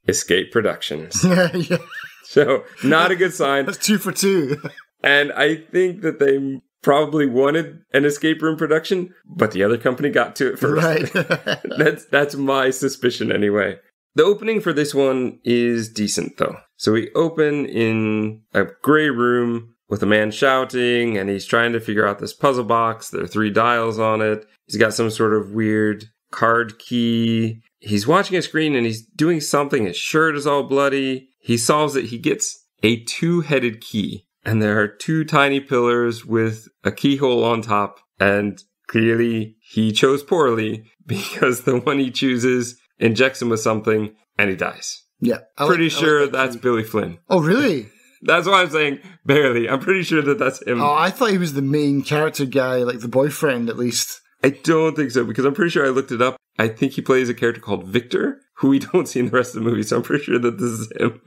[SPEAKER 1] Escape Productions.
[SPEAKER 2] Yeah.
[SPEAKER 1] So, not a good sign.
[SPEAKER 2] That's 2 for 2.
[SPEAKER 1] And I think that they probably wanted an escape room production, but the other company got to it first.
[SPEAKER 2] Right.
[SPEAKER 1] That's my suspicion anyway. The opening for this one is decent, though. So we open in a gray room with a man shouting, and he's trying to figure out this puzzle box. There are 3 dials on it. He's got some sort of weird card key. He's watching a screen, and he's doing something. His shirt is all bloody. He solves it. He gets a 2-headed key. And there are 2 tiny pillars with a keyhole on top. And clearly he chose poorly, because the one he chooses injects him with something and he dies.
[SPEAKER 2] Yeah.
[SPEAKER 1] Pretty sure that's Billy Flynn.
[SPEAKER 2] Oh, really?
[SPEAKER 1] That's why I'm saying barely. I'm pretty sure that that's him.
[SPEAKER 2] Oh, I thought he was the main character guy, like the boyfriend at least.
[SPEAKER 1] I don't think so, because I'm pretty sure I looked it up. I think he plays a character called Victor, who we don't see in the rest of the movie, so I'm pretty sure that this is him.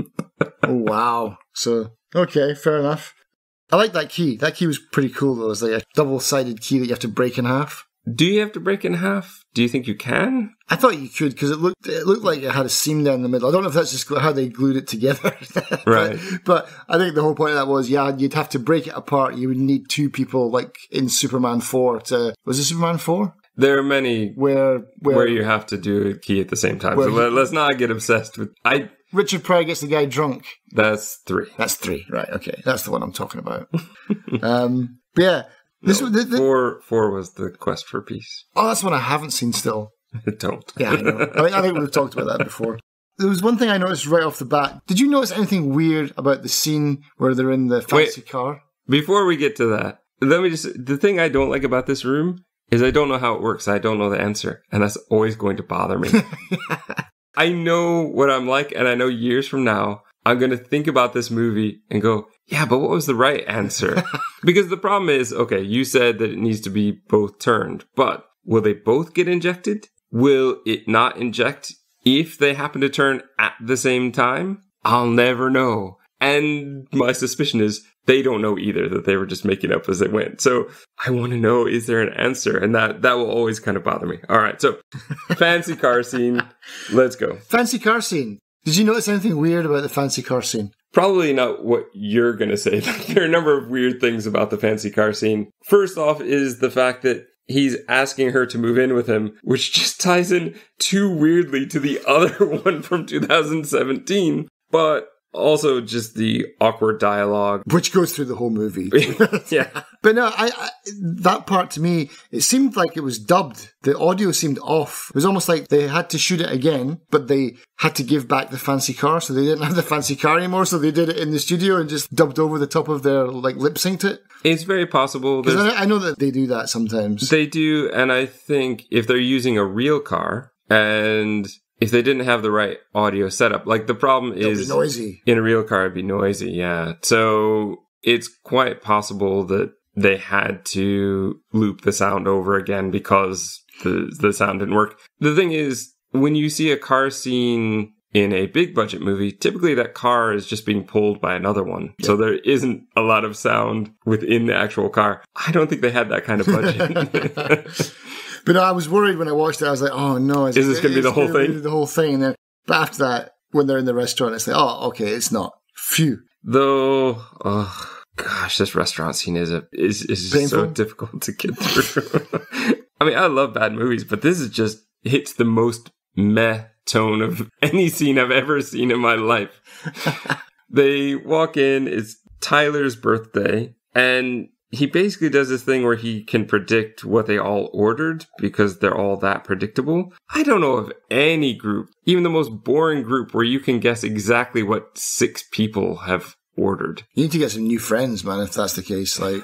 [SPEAKER 2] Oh, wow. So, okay, fair enough. I like that key. That key was pretty cool, though. It's like a double-sided key that you have to break in half.
[SPEAKER 1] Do you have to break in half? Do you think you can?
[SPEAKER 2] I thought you could, because it looked like it had a seam down the middle. I don't know if that's just how they glued it together.
[SPEAKER 1] Right.
[SPEAKER 2] But I think the whole point of that was, yeah, you'd have to break it apart. You would need two people, like in Superman 4 to... Was it Superman 4?
[SPEAKER 1] There are many
[SPEAKER 2] where
[SPEAKER 1] you have to do a key at the same time. So let's not get obsessed with...
[SPEAKER 2] Richard Pryor gets the guy drunk.
[SPEAKER 1] That's 3.
[SPEAKER 2] That's 3, right, okay. That's the one I'm talking about. But yeah.
[SPEAKER 1] Four was the quest for peace.
[SPEAKER 2] Oh, that's one I haven't seen still.
[SPEAKER 1] Don't.
[SPEAKER 2] Yeah, I know. I think we've talked about that before. There was one thing I noticed right off the bat. Did you notice anything weird about the scene where they're in the fancy car?
[SPEAKER 1] Before we get to that, the thing I don't like about this room is I don't know how it works. I don't know the answer. And that's always going to bother me. I know what I'm like, and I know years from now, I'm going to think about this movie and go, yeah, but what was the right answer? Because the problem is, okay, you said that it needs to be both turned, but will they both get injected? Will it not inject if they happen to turn at the same time? I'll never know. And my suspicion is they don't know either, that they were just making up as they went. So I want to know, is there an answer? And that will always kind of bother me. All right, so fancy car scene. Let's go.
[SPEAKER 2] Fancy car scene. Did you notice anything weird about the fancy car scene?
[SPEAKER 1] Probably not what you're going to say. There are a number of weird things about the fancy car scene. First off is the fact that he's asking her to move in with him, which just ties in too weirdly to the other one from 2017. But also just the awkward dialogue.
[SPEAKER 2] Which goes through the whole movie.
[SPEAKER 1] Yeah.
[SPEAKER 2] But no, I that part to me, it seemed like it was dubbed. The audio seemed off. It was almost like they had to shoot it again, but they had to give back the fancy car, so they didn't have the fancy car anymore, so they did it in the studio and just dubbed over the top of their, like, lip-synced it.
[SPEAKER 1] It's very possible.
[SPEAKER 2] Because I know that they do that sometimes.
[SPEAKER 1] They do, and I think if they're using a real car, and if they didn't have the right audio setup, like the problem is...
[SPEAKER 2] It'll be noisy.
[SPEAKER 1] In a real car, it'd be noisy, yeah. So it's quite possible that they had to loop the sound over again because the sound didn't work. The thing is, when you see a car scene in a big budget movie, typically that car is just being pulled by another one. Yep. So there isn't a lot of sound within the actual car. I don't think they had that kind of budget.
[SPEAKER 2] But no, I was worried when I watched it. I was like, oh no. Is
[SPEAKER 1] this going to be the whole thing?
[SPEAKER 2] The whole thing. And then, but after that, when they're in the restaurant, it's like, oh, okay, it's not. Phew.
[SPEAKER 1] Though, oh gosh, this restaurant scene is so difficult to get through. I mean, I love bad movies, but this is just hits the most meh tone of any scene I've ever seen in my life. They walk in, it's Tyler's birthday, and he basically does this thing where he can predict what they all ordered because they're all that predictable. I don't know of any group, even the most boring group, where you can guess exactly what 6 people have ordered.
[SPEAKER 2] You need to get some new friends, man, if that's the case. Like,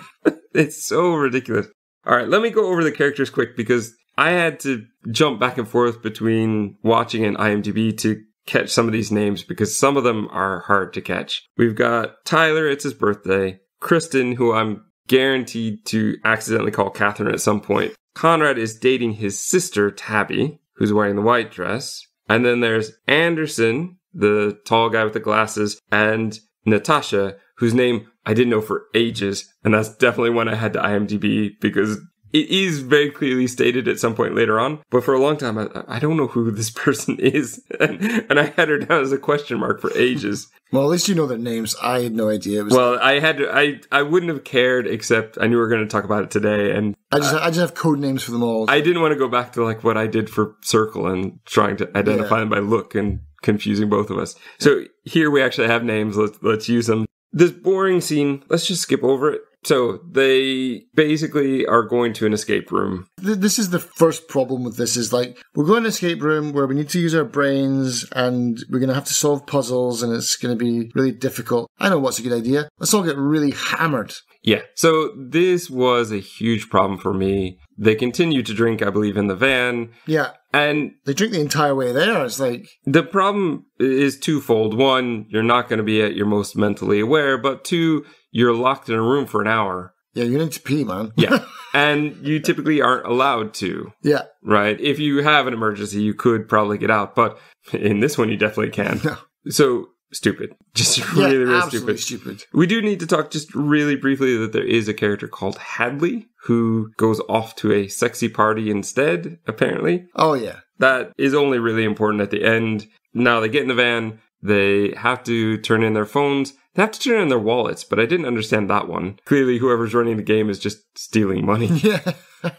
[SPEAKER 1] it's so ridiculous. All right, let me go over the characters quick because I had to jump back and forth between watching and IMDb to catch some of these names because some of them are hard to catch. We've got Tyler, it's his birthday. Kristen, who I'm guaranteed to accidentally call Catherine at some point. Conrad is dating his sister, Tabby, who's wearing the white dress. And then there's Anderson, the tall guy with the glasses, and Natasha, whose name I didn't know for ages. And that's definitely one I had to IMDb because it is very clearly stated at some point later on. But for a long time, I don't know who this person is. And I had her down as a question mark for ages.
[SPEAKER 2] Well, at least you know their names. I had no idea.
[SPEAKER 1] I wouldn't have cared, except I knew we were going to talk about it today. And
[SPEAKER 2] I just have code names for them all.
[SPEAKER 1] I didn't want to go back to like what I did for Circle and trying to identify them by look and confusing both of us. So here we actually have names. Let's use them. This boring scene, let's just skip over it. So they basically are going to an escape room.
[SPEAKER 2] This is the first problem with this is like, we're going to an escape room where we need to use our brains and we're going to have to solve puzzles and it's going to be really difficult. I know what's a good idea. Let's all get really hammered.
[SPEAKER 1] Yeah. So this was a huge problem for me. They continue to drink, I believe, in the van.
[SPEAKER 2] Yeah.
[SPEAKER 1] And
[SPEAKER 2] they drink the entire way there. It's like...
[SPEAKER 1] The problem is twofold. One, you're not going to be at your most mentally aware. But two, you're locked in a room for an hour.
[SPEAKER 2] Yeah, you need to pee, man.
[SPEAKER 1] Yeah. And you typically aren't allowed to.
[SPEAKER 2] Yeah.
[SPEAKER 1] Right? If you have an emergency, you could probably get out. But in this one, you definitely can.
[SPEAKER 2] No.
[SPEAKER 1] So... stupid. Just really
[SPEAKER 2] absolutely stupid.
[SPEAKER 1] We do need to talk just really briefly that there is a character called Hadley who goes off to a sexy party instead, apparently.
[SPEAKER 2] Oh, yeah.
[SPEAKER 1] That is only really important at the end. Now they get in the van. They have to turn in their phones. They have to turn in their wallets, but I didn't understand that one. Clearly, whoever's running the game is just stealing money.
[SPEAKER 2] Yeah.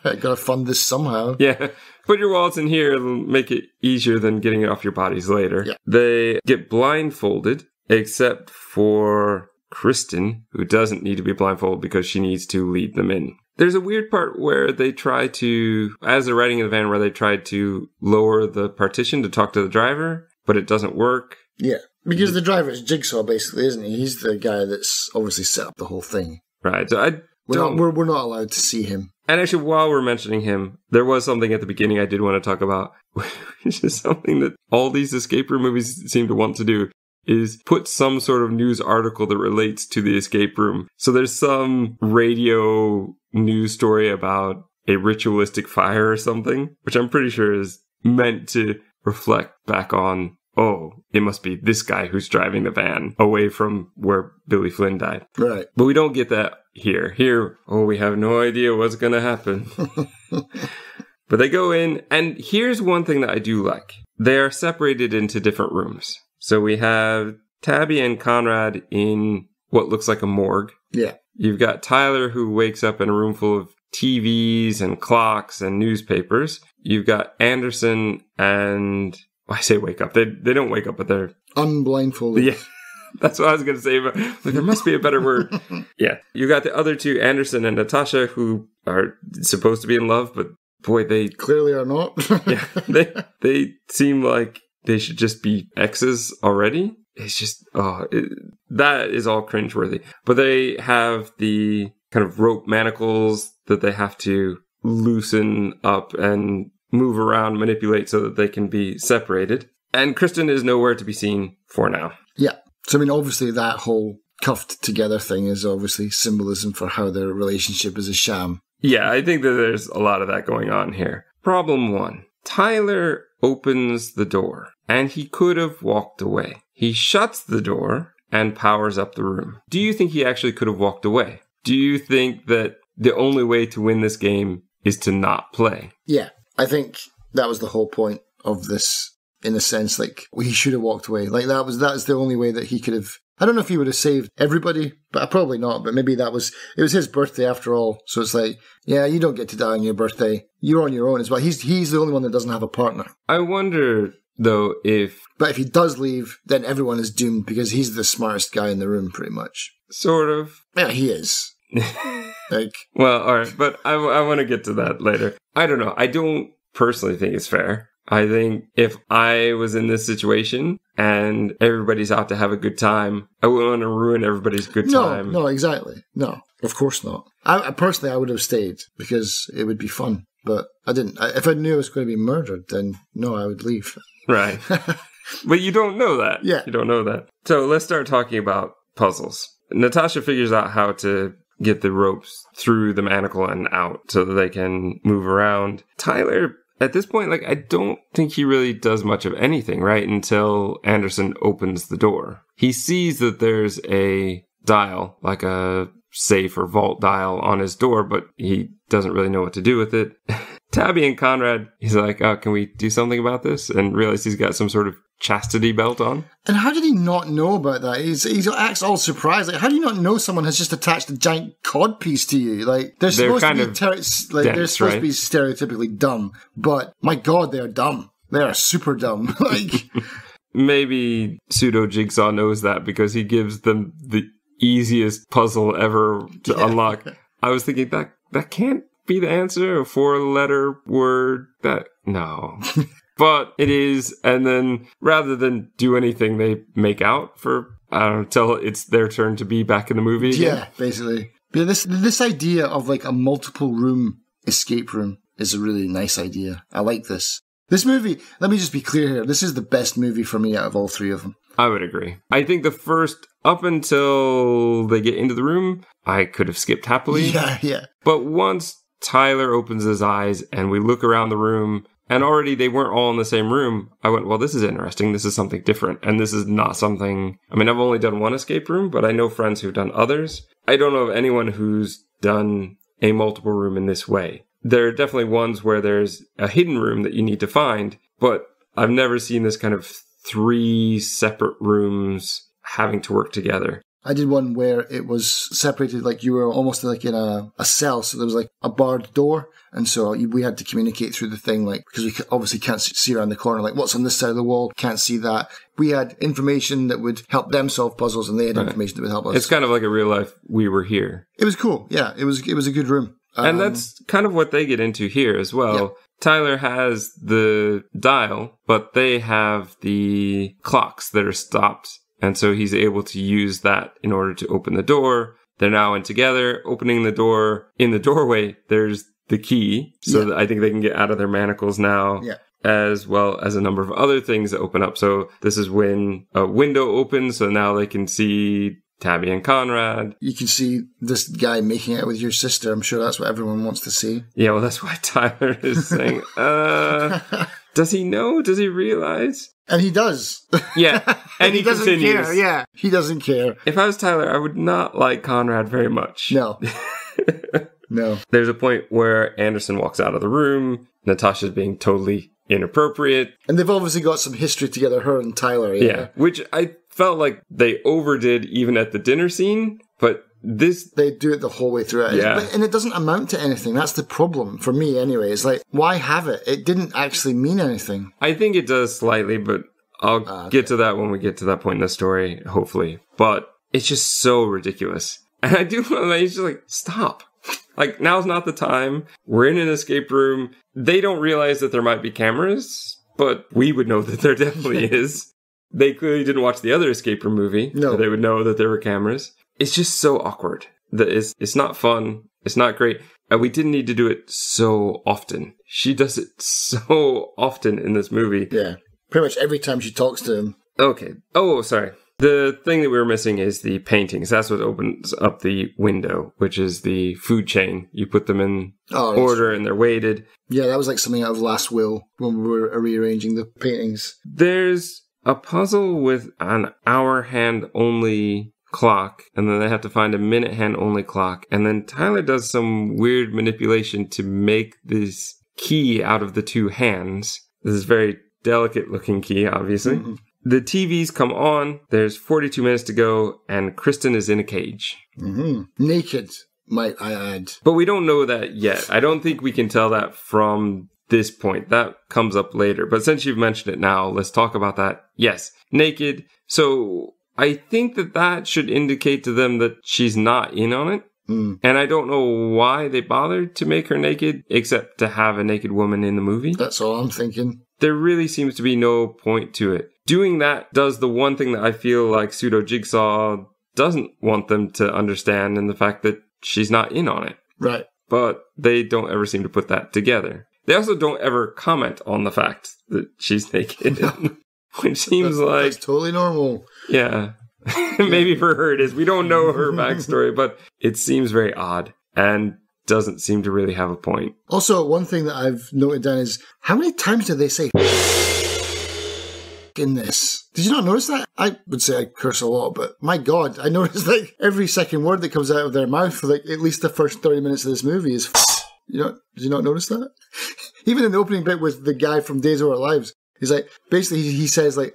[SPEAKER 2] I gotta fund this somehow.
[SPEAKER 1] Yeah. Put your wallets in here. It'll make it easier than getting it off your bodies later.
[SPEAKER 2] Yeah.
[SPEAKER 1] They get blindfolded, except for Kristen, who doesn't need to be blindfolded because she needs to lead them in. There's a weird part where they try to, as they're riding in the van, where they tried to lower the partition to talk to the driver, but it doesn't work.
[SPEAKER 2] Yeah. Because the driver is Jigsaw, basically, isn't he? He's the guy that's obviously set up the whole thing.
[SPEAKER 1] Right. So
[SPEAKER 2] we're not allowed to see him.
[SPEAKER 1] And actually, while we're mentioning him, there was something at the beginning I did want to talk about, which is something that all these escape room movies seem to want to do, is put some sort of news article that relates to the escape room. So there's some radio news story about a ritualistic fire or something, which I'm pretty sure is meant to reflect back on, oh, it must be this guy who's driving the van away from where Billy Flynn died.
[SPEAKER 2] Right.
[SPEAKER 1] But we don't get that here. Here, oh, we have no idea what's going to happen. But they go in, and here's one thing that I do like. They are separated into different rooms. So we have Tabby and Conrad in what looks like a morgue.
[SPEAKER 2] Yeah.
[SPEAKER 1] You've got Tyler, who wakes up in a room full of TVs and clocks and newspapers. You've got Anderson and... I say wake up. They don't wake up, but they're...
[SPEAKER 2] unblindfolded.
[SPEAKER 1] Yeah. That's what I was going to say, but there must be a better word. Yeah. You got the other two, Anderson and Natasha, who are supposed to be in love, but boy, they...
[SPEAKER 2] clearly are not.
[SPEAKER 1] Yeah. They seem like they should just be exes already. It's just... that is all cringeworthy. But they have the kind of rope manacles that they have to loosen up and move around, manipulate so that they can be separated. And Kristen is nowhere to be seen for now.
[SPEAKER 2] Yeah. So, I mean, obviously that whole cuffed together thing is obviously symbolism for how their relationship is a sham.
[SPEAKER 1] Yeah, I think that there's a lot of that going on here. Problem one. Tyler opens the door, and he could have walked away. He shuts the door and powers up the room. Do you think he actually could have walked away? Do you think that the only way to win this game is to not play?
[SPEAKER 2] Yeah. I think that was the whole point of this, in a sense. Like, he should have walked away. Like, that's the only way that he could have... I don't know if he would have saved everybody, but probably not. But maybe it was his birthday after all. So it's like, yeah, you don't get to die on your birthday. You're on your own as well. He's the only one that doesn't have a partner.
[SPEAKER 1] I wonder, though, if...
[SPEAKER 2] But if he does leave, then everyone is doomed because he's the smartest guy in the room, pretty much.
[SPEAKER 1] Sort of.
[SPEAKER 2] Yeah, he is.
[SPEAKER 1] Well, all right, but I want to get to that later. I don't know. I don't personally think it's fair. I think if I was in this situation and everybody's out to have a good time, I wouldn't want to ruin everybody's good time.
[SPEAKER 2] No, exactly. No, of course not. I personally, I would have stayed because it would be fun, but I didn't. If I knew I was going to be murdered, then no, I would leave.
[SPEAKER 1] Right. But you don't know that.
[SPEAKER 2] Yeah.
[SPEAKER 1] You don't know that. So let's start talking about puzzles. Natasha figures out how to get the ropes through the manacle and out so that they can move around. Tyler, at this point, I don't think he really does much of anything, right? Until Anderson opens the door. He sees that there's a dial, like a safe or vault dial on his door, but he doesn't really know what to do with it. Tabby and Conrad, he's like, oh, can we do something about this? And realize he's got some sort of chastity belt on.
[SPEAKER 2] And how did he not know about that? He acts all surprised. Like, how do you not know someone has just attached a giant cod piece to you? Like, they're supposed to be they're supposed to be stereotypically dumb, but my God, they're dumb. They are super dumb. Like,
[SPEAKER 1] maybe Pseudo Jigsaw knows that because he gives them the easiest puzzle ever to unlock. I was thinking that can't be the answer. A 4-letter word. No. But it is, and then rather than do anything, they make out for, I don't know, till it's their turn to be back in the movie again.
[SPEAKER 2] Yeah, basically. But this idea of like a multiple room escape room is a really nice idea. I like this. This movie, let me just be clear here, this is the best movie for me out of all three of them.
[SPEAKER 1] I would agree. I think the first, up until they get into the room, I could have skipped happily.
[SPEAKER 2] Yeah.
[SPEAKER 1] But once Tyler opens his eyes and we look around the room, and already they weren't all in the same room, I went, well, this is interesting. This is something different. And this is not something... I mean, I've only done one escape room, but I know friends who've done others. I don't know of anyone who's done a multiple room in this way. There are definitely ones where there's a hidden room that you need to find, but I've never seen this kind of 3 separate rooms having to work together.
[SPEAKER 2] I did one where it was separated, like you were almost like in a cell, so there was like a barred door, and so we had to communicate through the thing, like, because we obviously can't see around the corner, like what's on this side of the wall, can't see that. We had information that would help them solve puzzles, and they had information that would help us.
[SPEAKER 1] It's kind of like a real life We Were Here.
[SPEAKER 2] It was cool, yeah, it was a good room.
[SPEAKER 1] And that's kind of what they get into here as well. Yep. Tyler has the dial, but they have the clocks that are stopped. And so he's able to use that in order to open the door. They're now in together, opening the door. In the doorway, there's the key. So that I think they can get out of their manacles now.
[SPEAKER 2] Yeah.
[SPEAKER 1] As well as a number of other things that open up. So this is when a window opens. So now they can see Tabby and Conrad.
[SPEAKER 2] You can see this guy making out with your sister. I'm sure that's what everyone wants to see.
[SPEAKER 1] Yeah, well, that's why Tyler is saying, does he know? Does he realize?
[SPEAKER 2] And he does.
[SPEAKER 1] Yeah, and he
[SPEAKER 2] doesn't
[SPEAKER 1] continues.
[SPEAKER 2] care. Yeah, he doesn't care.
[SPEAKER 1] If I was Tyler, I would not like Conrad very much.
[SPEAKER 2] No. No.
[SPEAKER 1] There's a point where Anderson walks out of the room. Natasha's being totally inappropriate.
[SPEAKER 2] And they've obviously got some history together, her and Tyler. Yeah,
[SPEAKER 1] which I felt like they overdid even at the dinner scene, but this...
[SPEAKER 2] They do it the whole way through it.
[SPEAKER 1] Yeah.
[SPEAKER 2] And it doesn't amount to anything. That's the problem, for me anyway. It's like, why have it? It didn't actually mean anything.
[SPEAKER 1] I think it does slightly, but I'll get to that when we get to that point in the story, hopefully. But it's just so ridiculous. And I do want to, he's just like, stop. Like, now's not the time. We're in an escape room. They don't realize that there might be cameras, but we would know that there definitely is. They clearly didn't watch the other escape room movie.
[SPEAKER 2] No.
[SPEAKER 1] So they would know that there were cameras. It's just so awkward. It's not fun. It's not great. And we didn't need to do it so often. She does it so often in this movie.
[SPEAKER 2] Yeah. Pretty much every time she talks to him.
[SPEAKER 1] Okay. Oh, sorry. The thing that we were missing is the paintings. That's what opens up the window, which is the food chain. You put them in order and they're weighted. Yeah,
[SPEAKER 2] that was like something out of Last Will when we were rearranging the paintings.
[SPEAKER 1] There's a puzzle with an hour hand only clock, and then they have to find a minute hand only clock. And then Tyler does some weird manipulation to make this key out of the 2 hands. This is very delicate looking key, obviously. Mm-hmm. The TVs come on, there's 42 minutes to go, and Kristen is in a cage.
[SPEAKER 2] Mm-hmm. Naked, might I add.
[SPEAKER 1] But we don't know that yet. I don't think we can tell that from this point. That comes up later. But since you've mentioned it now, let's talk about that. Yes, naked. So I think that should indicate to them that she's not in on it.
[SPEAKER 2] Mm.
[SPEAKER 1] And I don't know why they bothered to make her naked, except to have a naked woman in the movie.
[SPEAKER 2] That's all I'm thinking.
[SPEAKER 1] There really seems to be no point to it. Doing that does the one thing that I feel like Pseudo Jigsaw doesn't want them to understand, and the fact that she's not in on it.
[SPEAKER 2] Right.
[SPEAKER 1] But they don't ever seem to put that together. They also don't ever comment on the fact that she's naked. Which seems
[SPEAKER 2] that's totally normal.
[SPEAKER 1] Yeah. Maybe for her it is. We don't know her backstory, but it seems very odd and doesn't seem to really have a point.
[SPEAKER 2] Also, one thing that I've noted down is, how many times did they say in this? Did you not notice that? I would say I curse a lot, but my God, I noticed like every second word that comes out of their mouth for like at least the first 30 minutes of this movie is did you not notice that? Even in the opening bit with the guy from Days of Our Lives, he's like, basically he says like,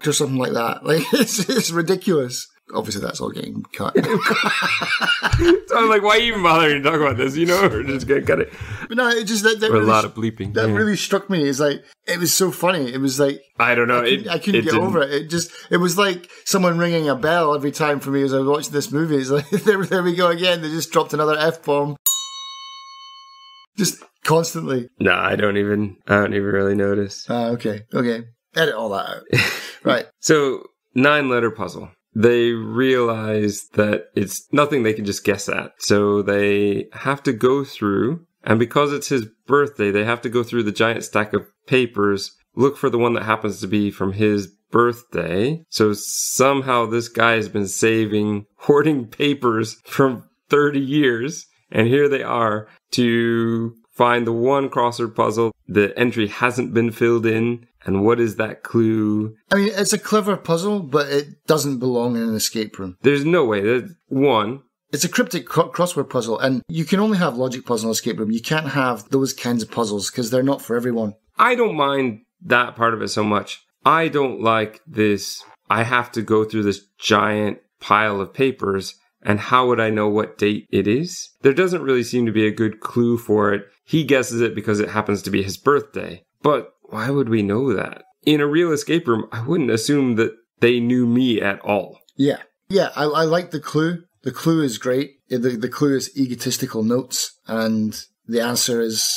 [SPEAKER 2] or something like that. Like, it's ridiculous. Obviously, that's all getting cut.
[SPEAKER 1] So I'm like, why even bother to talk about this? Or just get cut it.
[SPEAKER 2] But no, it just that
[SPEAKER 1] or
[SPEAKER 2] really,
[SPEAKER 1] a lot of bleeping.
[SPEAKER 2] That really struck me. It's like, it was so funny. It was like,
[SPEAKER 1] I don't know.
[SPEAKER 2] I couldn't get over it. It was like someone ringing a bell every time for me as I was watching this movie. It's like, there we go again. They just dropped another F-bomb. Just constantly.
[SPEAKER 1] No, I don't even really notice.
[SPEAKER 2] Okay. Edit all that out. Right.
[SPEAKER 1] So, 9-letter puzzle. they realize that it's nothing they can just guess at. So they have to go through, and because it's his birthday, they have to go through the giant stack of papers, look for the one that happens to be from his birthday. So somehow this guy has been hoarding papers from 30 years. And here they are to find the one crossword puzzle. The entry hasn't been filled in. And what is that clue?
[SPEAKER 2] I mean, it's a clever puzzle, but it doesn't belong in an escape room.
[SPEAKER 1] There's no way. One,
[SPEAKER 2] it's a cryptic crossword puzzle, and you can only have logic puzzle in an escape room. You can't have those kinds of puzzles because they're not for everyone.
[SPEAKER 1] I don't mind that part of it so much. I don't like this. I have to go through this giant pile of papers, and how would I know what date it is? There doesn't really seem to be a good clue for it. He guesses it because it happens to be his birthday. But why would we know that? In a real escape room, I wouldn't assume that they knew me at all.
[SPEAKER 2] Yeah. Yeah, I like the clue. The clue is great. The clue is egotistical notes, and the answer is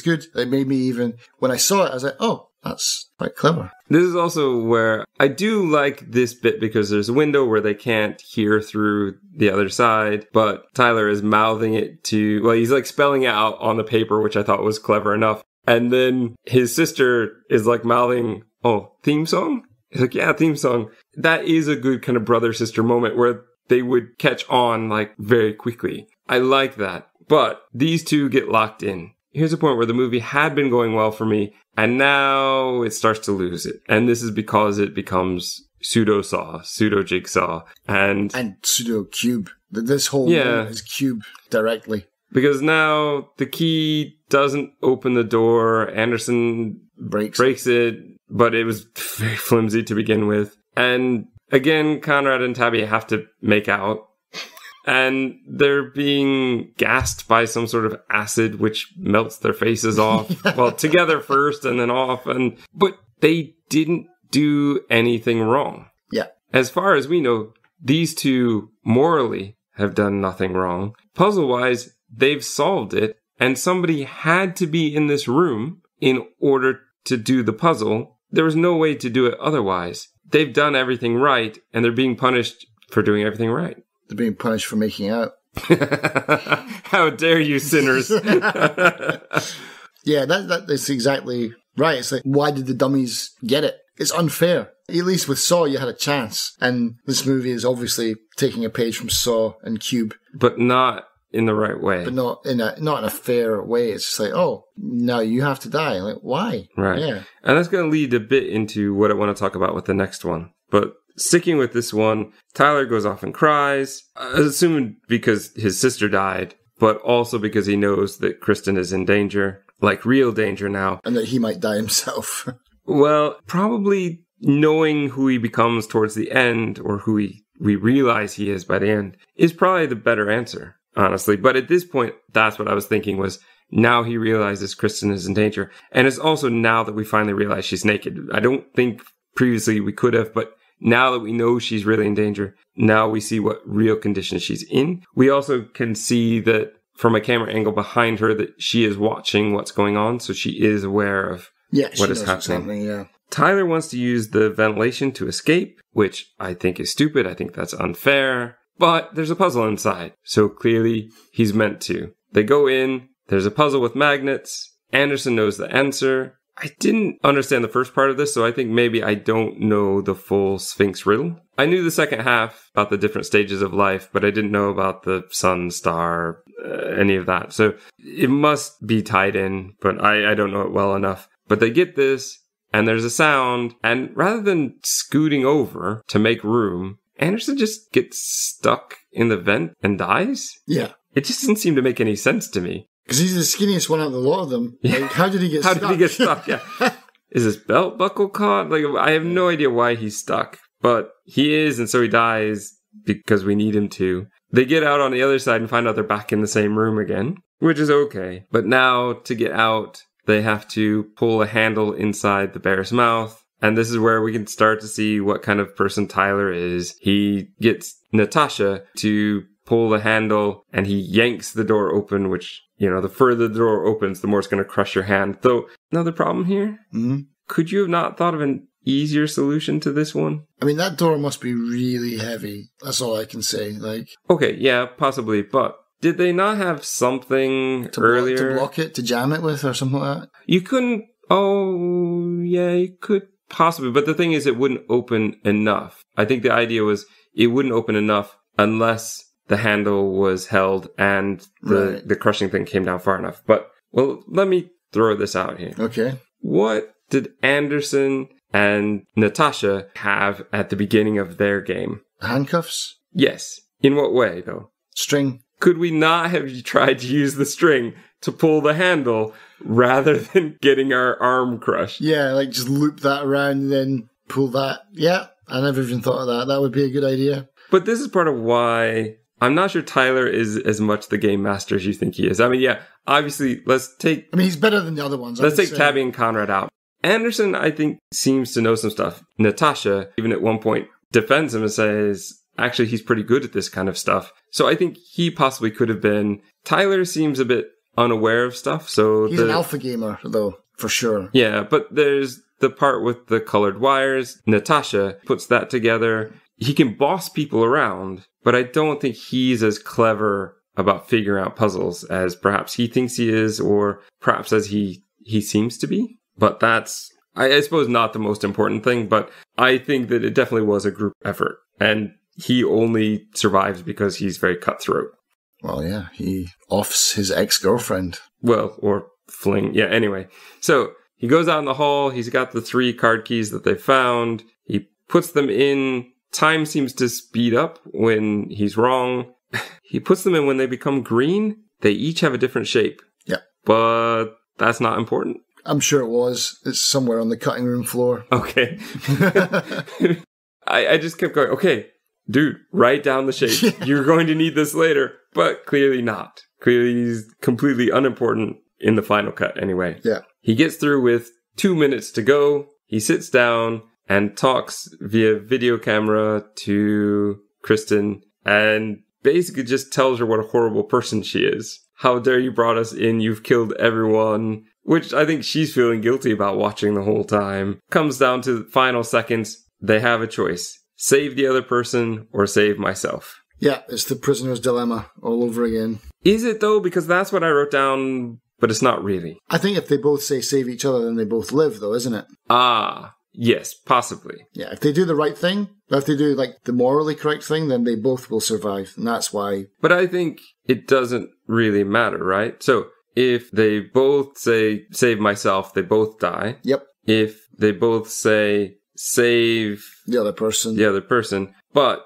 [SPEAKER 2] good. It made me even, when I saw it, I was like, oh, that's quite clever.
[SPEAKER 1] This is also where I do like this bit because there's a window where they can't hear through the other side, but Tyler is mouthing it to, well, he's like spelling it out on the paper, which I thought was clever enough. And then his sister is like mouthing, oh, theme song? He's like, yeah, theme song. That is a good kind of brother-sister moment where they would catch on like very quickly. I like that. But these two get locked in. Here's a point where the movie had been going well for me, and now it starts to lose it. And this is because it becomes pseudo-saw, pseudo-jigsaw, and
[SPEAKER 2] pseudo-cube. This whole moment is cube directly.
[SPEAKER 1] Because now the key doesn't open the door. Anderson breaks it, but it was very flimsy to begin with. And again, Conrad and Tabby have to make out. And they're being gassed by some sort of acid which melts their faces off. Well, together first and then off. But they didn't do anything wrong.
[SPEAKER 2] Yeah.
[SPEAKER 1] As far as we know, these two morally have done nothing wrong. Puzzle-wise, they've solved it. And somebody had to be in this room in order to do the puzzle. There was no way to do it otherwise. They've done everything right, and they're being punished for doing everything right.
[SPEAKER 2] They're being punished for making out.
[SPEAKER 1] How dare you, sinners?
[SPEAKER 2] Yeah, that's exactly right. It's like, why did the dummies get it? It's unfair. At least with Saw, you had a chance. And this movie is obviously taking a page from Saw and Cube.
[SPEAKER 1] But not in the right way.
[SPEAKER 2] But not in a fair way. It's just like, oh, now you have to die. Like, why?
[SPEAKER 1] Right.
[SPEAKER 2] Yeah.
[SPEAKER 1] And that's going to lead a bit into what I want to talk about with the next one. But sticking with this one, Tyler goes off and cries, assuming because his sister died, but also because he knows that Kristen is in danger, like real danger now.
[SPEAKER 2] And that he might die himself.
[SPEAKER 1] Well, probably knowing who he becomes towards the end, or who we realize he is by the end, is probably the better answer, honestly. But at this point, that's what I was thinking was, now he realizes Kristen is in danger. And it's also now that we finally realize she's naked. I don't think previously we could have, but now that we know she's really in danger, now we see what real condition she's in. We also can see that from a camera angle behind her that she is watching what's going on, so she is aware of what is happening.
[SPEAKER 2] Yeah.
[SPEAKER 1] Tyler wants to use the ventilation to escape, which I think is stupid. I think that's unfair. But there's a puzzle inside, so clearly he's meant to. They go in, there's a puzzle with magnets. Anderson knows the answer. I didn't understand the first part of this, so I think maybe I don't know the full Sphinx riddle. I knew the second half about the different stages of life, but I didn't know about the sun, star, any of that. So it must be tied in, but I don't know it well enough. But they get this, and there's a sound, and rather than scooting over to make room, Anderson just gets stuck in the vent and dies?
[SPEAKER 2] Yeah.
[SPEAKER 1] It just didn't seem to make any sense to me.
[SPEAKER 2] Because he's the skinniest one out of the lot of them.
[SPEAKER 1] Yeah.
[SPEAKER 2] Like, how did he get stuck?
[SPEAKER 1] How did he get stuck? Yeah. Is his belt buckle caught? Like, I have no idea why he's stuck. But he is, and so he dies because we need him to. They get out on the other side and find out they're back in the same room again, which is okay. But now, to get out, they have to pull a handle inside the bear's mouth. And this is where we can start to see what kind of person Tyler is. He gets Natasha to pull the handle, and he yanks the door open, which, you know, the further the door opens, the more it's going to crush your hand. Though, another problem here, could you have not thought of easier solution to this one.
[SPEAKER 2] I mean, that door must be really heavy. That's all I can say. Like,
[SPEAKER 1] Okay, yeah, possibly, but did they not have something earlier?
[SPEAKER 2] To block it, to jam it with, or something like that?
[SPEAKER 1] You couldn't... Oh, yeah, you could possibly. But the thing is, it wouldn't open enough. I think the idea was it wouldn't open enough unless the handle was held and the crushing thing came down far enough. But, well, let me throw this out here.
[SPEAKER 2] Okay.
[SPEAKER 1] What did Anderson and Natasha have at the beginning of their game?
[SPEAKER 2] Handcuffs?
[SPEAKER 1] Yes. In what way, though?
[SPEAKER 2] String.
[SPEAKER 1] Could we not have tried to use the string to pull the handle rather than getting our arm crushed?
[SPEAKER 2] Yeah, like just loop that around and then pull that. Yeah, I never even thought of that. That would be a good idea.
[SPEAKER 1] But this is part of why I'm not sure Tyler is as much the game master as you think he is. I mean, yeah, obviously, let's take...
[SPEAKER 2] I mean, he's better than the other ones.
[SPEAKER 1] Let's take Tabby and Conrad out. Anderson, I think, seems to know some stuff. Natasha, even at one point, defends him and says... Actually, he's pretty good at this kind of stuff. So I think he possibly could have been. Tyler seems a bit unaware of stuff. So
[SPEAKER 2] he's an alpha gamer, though, for sure.
[SPEAKER 1] Yeah, but there's the part with the colored wires. Natasha puts that together. He can boss people around, but I don't think he's as clever about figuring out puzzles as perhaps he thinks he is, or perhaps as he seems to be. But that's, I suppose, not the most important thing. But I think that it definitely was a group effort. And he only survives because he's very cutthroat.
[SPEAKER 2] Well, yeah, he offs his ex-girlfriend.
[SPEAKER 1] Well, or fling. Yeah, anyway. So he goes out in the hall. He's got the 3 card keys that they found. He puts them in. Time seems to speed up when he's wrong. He puts them in when they become green. They each have a different shape.
[SPEAKER 2] Yeah.
[SPEAKER 1] But that's not important.
[SPEAKER 2] I'm sure it was. It's somewhere on the cutting room floor.
[SPEAKER 1] Okay. I just kept going, okay, dude, write down the shape. Yeah. You're going to need this later. But clearly not. Clearly he's completely unimportant in the final cut anyway.
[SPEAKER 2] Yeah.
[SPEAKER 1] He gets through with 2 minutes to go. He sits down and talks via video camera to Kristen and basically just tells her what a horrible person she is. How dare you brought us in? You've killed everyone. Which I think she's feeling guilty about watching the whole time. Comes down to the final seconds. They have a choice. Save the other person or save myself.
[SPEAKER 2] Yeah, it's the prisoner's dilemma all over again.
[SPEAKER 1] Is it though? Because that's what I wrote down, but it's not really.
[SPEAKER 2] I think if they both say save each other, then they both live though, isn't it?
[SPEAKER 1] Ah, yes, possibly.
[SPEAKER 2] Yeah, if they do the right thing, if they do like the morally correct thing, then they both will survive. And that's why.
[SPEAKER 1] But I think it doesn't really matter, right? So if they both say save myself, they both die.
[SPEAKER 2] Yep.
[SPEAKER 1] If they both say save
[SPEAKER 2] the other person.
[SPEAKER 1] But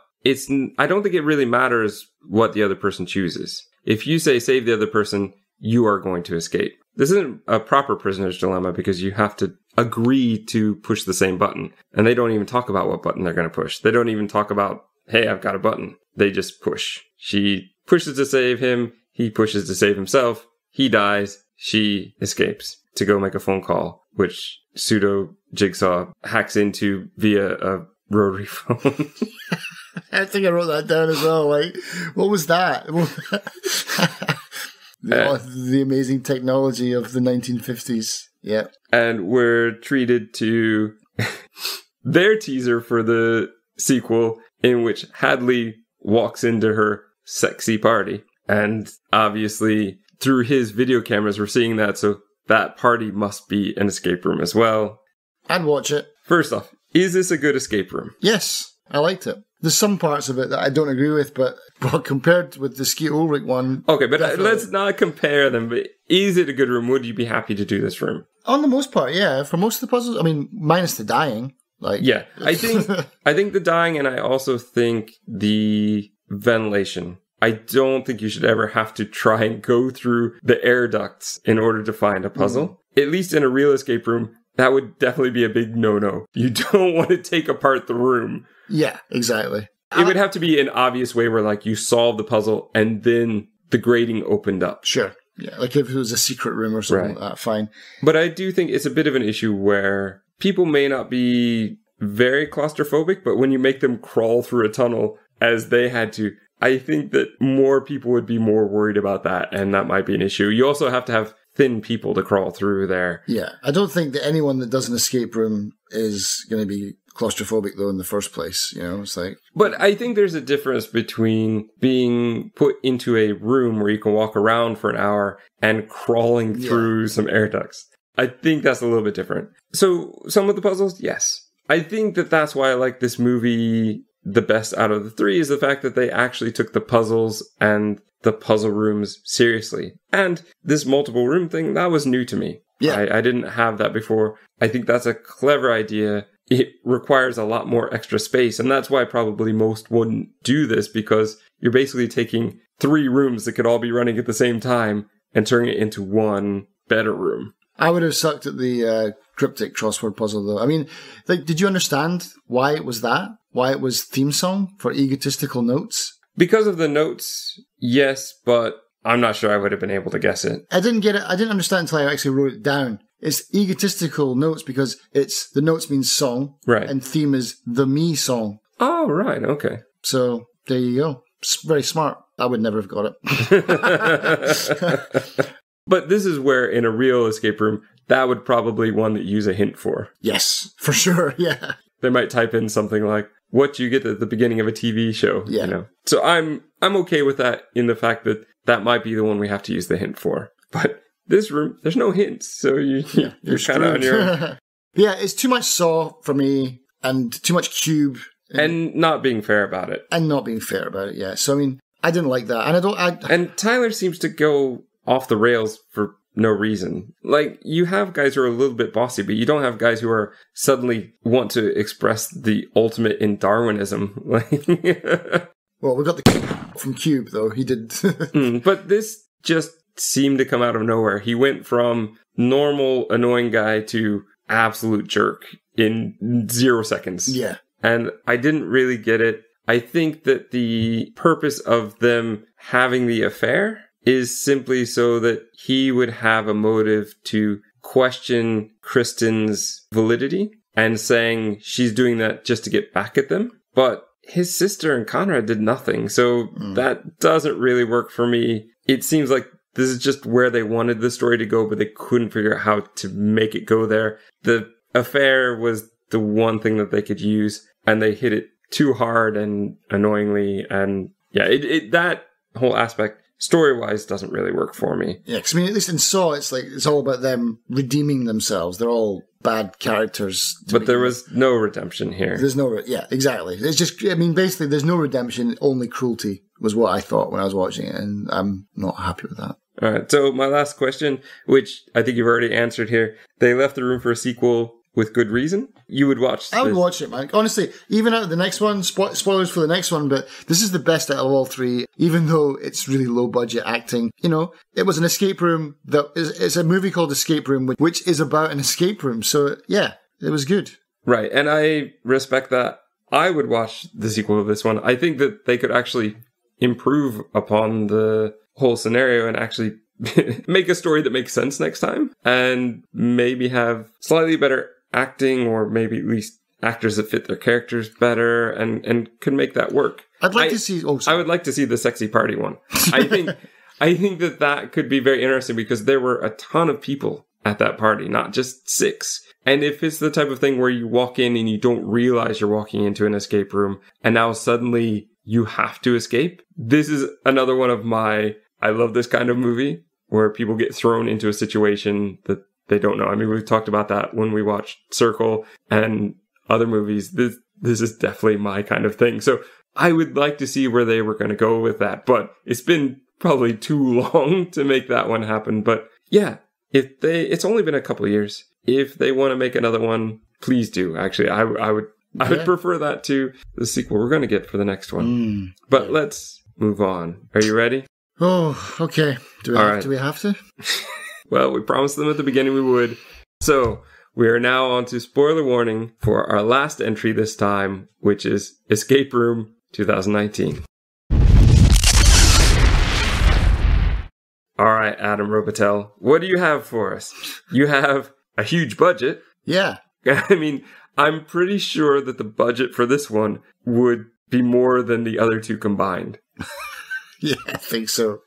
[SPEAKER 1] I don't think it really matters what the other person chooses. If you say save the other person, you are going to escape. This isn't a proper prisoner's dilemma because you have to agree to push the same button. And they don't even talk about what button they're going to push. They don't even talk about, hey, I've got a button. They just push. She pushes to save him. He pushes to save himself. He dies. She escapes to go make a phone call, which pseudo Jigsaw hacks into via a rotary phone.
[SPEAKER 2] I think I wrote that down as well. Like, what was that? The amazing technology of the 1950s. Yeah.
[SPEAKER 1] And we're treated to their teaser for the sequel in which Hadley walks into her sexy party. And obviously, through his video cameras, we're seeing that. So that party must be an escape room as well.
[SPEAKER 2] I'd watch it.
[SPEAKER 1] First off, is this a good escape room?
[SPEAKER 2] Yes, I liked it. There's some parts of it that I don't agree with, but compared with the Skeet Ulrich one...
[SPEAKER 1] Okay, but let's not compare them. But is it a good room? Would you be happy to do this room?
[SPEAKER 2] On the most part, yeah. For most of the puzzles, I mean, minus the dying.
[SPEAKER 1] Yeah, I think the dying, and I also think the ventilation. I don't think you should ever have to try and go through the air ducts in order to find a puzzle. At least in a real escape room, that would definitely be a big no-no. You don't want to take apart the room.
[SPEAKER 2] Yeah, exactly.
[SPEAKER 1] It would have to be an obvious way where, like, you solve the puzzle and then the grating opened up.
[SPEAKER 2] Sure. Yeah, like if it was a secret room or something like that, fine.
[SPEAKER 1] But I do think it's a bit of an issue where people may not be very claustrophobic, but when you make them crawl through a tunnel as they had to, I think that more people would be more worried about that, and that might be an issue. You also have to have thin people to crawl through there.
[SPEAKER 2] Yeah. I don't think that anyone that does an escape room is going to be claustrophobic, though, in the first place. You know, it's like...
[SPEAKER 1] But I think there's a difference between being put into a room where you can walk around for an hour and crawling through some air ducts. I think that's a little bit different. So some of the puzzles, yes. I think that that's why I like this movie the best out of the three, is the fact that they actually took the puzzles and the puzzle rooms seriously. And this multiple room thing, that was new to me.
[SPEAKER 2] Yeah.
[SPEAKER 1] I didn't have that before. I think that's a clever idea. It requires a lot more extra space. And that's why probably most wouldn't do this, because you're basically taking 3 rooms that could all be running at the same time and turning it into one better room.
[SPEAKER 2] I would have sucked at the cryptic crossword puzzle, though. I mean, like, did you understand why it was that? Why it was theme song for egotistical notes?
[SPEAKER 1] Because of the notes, yes, but I'm not sure I would have been able to guess it.
[SPEAKER 2] I didn't get it. I didn't understand until I actually wrote it down. It's egotistical notes because it's the notes means song,
[SPEAKER 1] right? And
[SPEAKER 2] theme is the me song.
[SPEAKER 1] Oh, right, okay.
[SPEAKER 2] So there you go. It's very smart. I would never have got
[SPEAKER 1] it. But this is where, in a real escape room, that would probably one that you use a hint for.
[SPEAKER 2] Yes, for sure, yeah.
[SPEAKER 1] They might type in something like, what you get at the beginning of a TV show.
[SPEAKER 2] Yeah.
[SPEAKER 1] You know? So I'm okay with that, in the fact that that might be the one we have to use the hint for. But this room, there's no hints, so you're kind of on your own.
[SPEAKER 2] Yeah, it's too much Saw for me, and too much Cube.
[SPEAKER 1] And not being fair about it.
[SPEAKER 2] Yeah. So, I mean, I didn't like that. And
[SPEAKER 1] And Tyler seems to go off the rails for no reason. Like, you have guys who are a little bit bossy, but you don't have guys who are suddenly want to express the ultimate in Darwinism.
[SPEAKER 2] Well, we got the from Cube, though. He did.
[SPEAKER 1] But this just seemed to come out of nowhere. He went from normal, annoying guy to absolute jerk in 0 seconds.
[SPEAKER 2] Yeah.
[SPEAKER 1] And I didn't really get it. I think that the purpose of them having the affair is simply so that he would have a motive to question Kristen's validity and saying she's doing that just to get back at them. But his sister and Conrad did nothing, so that doesn't really work for me. It seems like this is just where they wanted the story to go, but they couldn't figure out how to make it go there. The affair was the one thing that they could use, and they hit it too hard and annoyingly. And yeah, that whole aspect, story-wise, doesn't really work for me.
[SPEAKER 2] Yeah, because I mean, at least in Saw, it's all about them redeeming themselves. They're all bad characters.
[SPEAKER 1] But there was no redemption here.
[SPEAKER 2] There's yeah, exactly. It's just, I mean, basically, there's no redemption, only cruelty was what I thought when I was watching it, and I'm not happy with that.
[SPEAKER 1] All right, so my last question, which I think you've already answered here. They left the room for a sequel with good reason. You would watch this.
[SPEAKER 2] I would watch it, Mike. Honestly, even out of the next one, spoilers for the next one, but this is the best out of all 3, even though it's really low budget acting. You know, it was an escape room it's a movie called Escape Room, which is about an escape room. So yeah, it was good.
[SPEAKER 1] Right. And I respect that. I would watch the sequel of this one. I think that they could actually improve upon the whole scenario and actually make a story that makes sense next time, and maybe have slightly better acting, or maybe at least actors that fit their characters better, and could make that work.
[SPEAKER 2] I'd like to see...
[SPEAKER 1] I would like to see the sexy party one. I think that could be very interesting, because there were a ton of people at that party, not just 6. And if it's the type of thing where you walk in and you don't realize you're walking into an escape room, and now suddenly you have to escape, this is another one of my... I love this kind of movie, where people get thrown into a situation that they don't know. I mean, we've talked about that when we watched Circle and other movies. This is definitely my kind of thing. So I would like to see where they were going to go with that. But it's been probably too long to make that one happen. But yeah, it's only been a couple of years. If they want to make another one, please do. Actually, I would prefer that to the sequel we're going to get for the next one. But let's move on. Are you ready?
[SPEAKER 2] Oh, okay. Do we have to?
[SPEAKER 1] Well, we promised them at the beginning we would. So, we are now on to spoiler warning for our last entry this time, which is Escape Room 2019. All right, Adam Robitel, what do you have for us? You have a huge budget.
[SPEAKER 2] Yeah.
[SPEAKER 1] I mean, I'm pretty sure that the budget for this one would be more than the other 2 combined.
[SPEAKER 2] Yeah, I think so.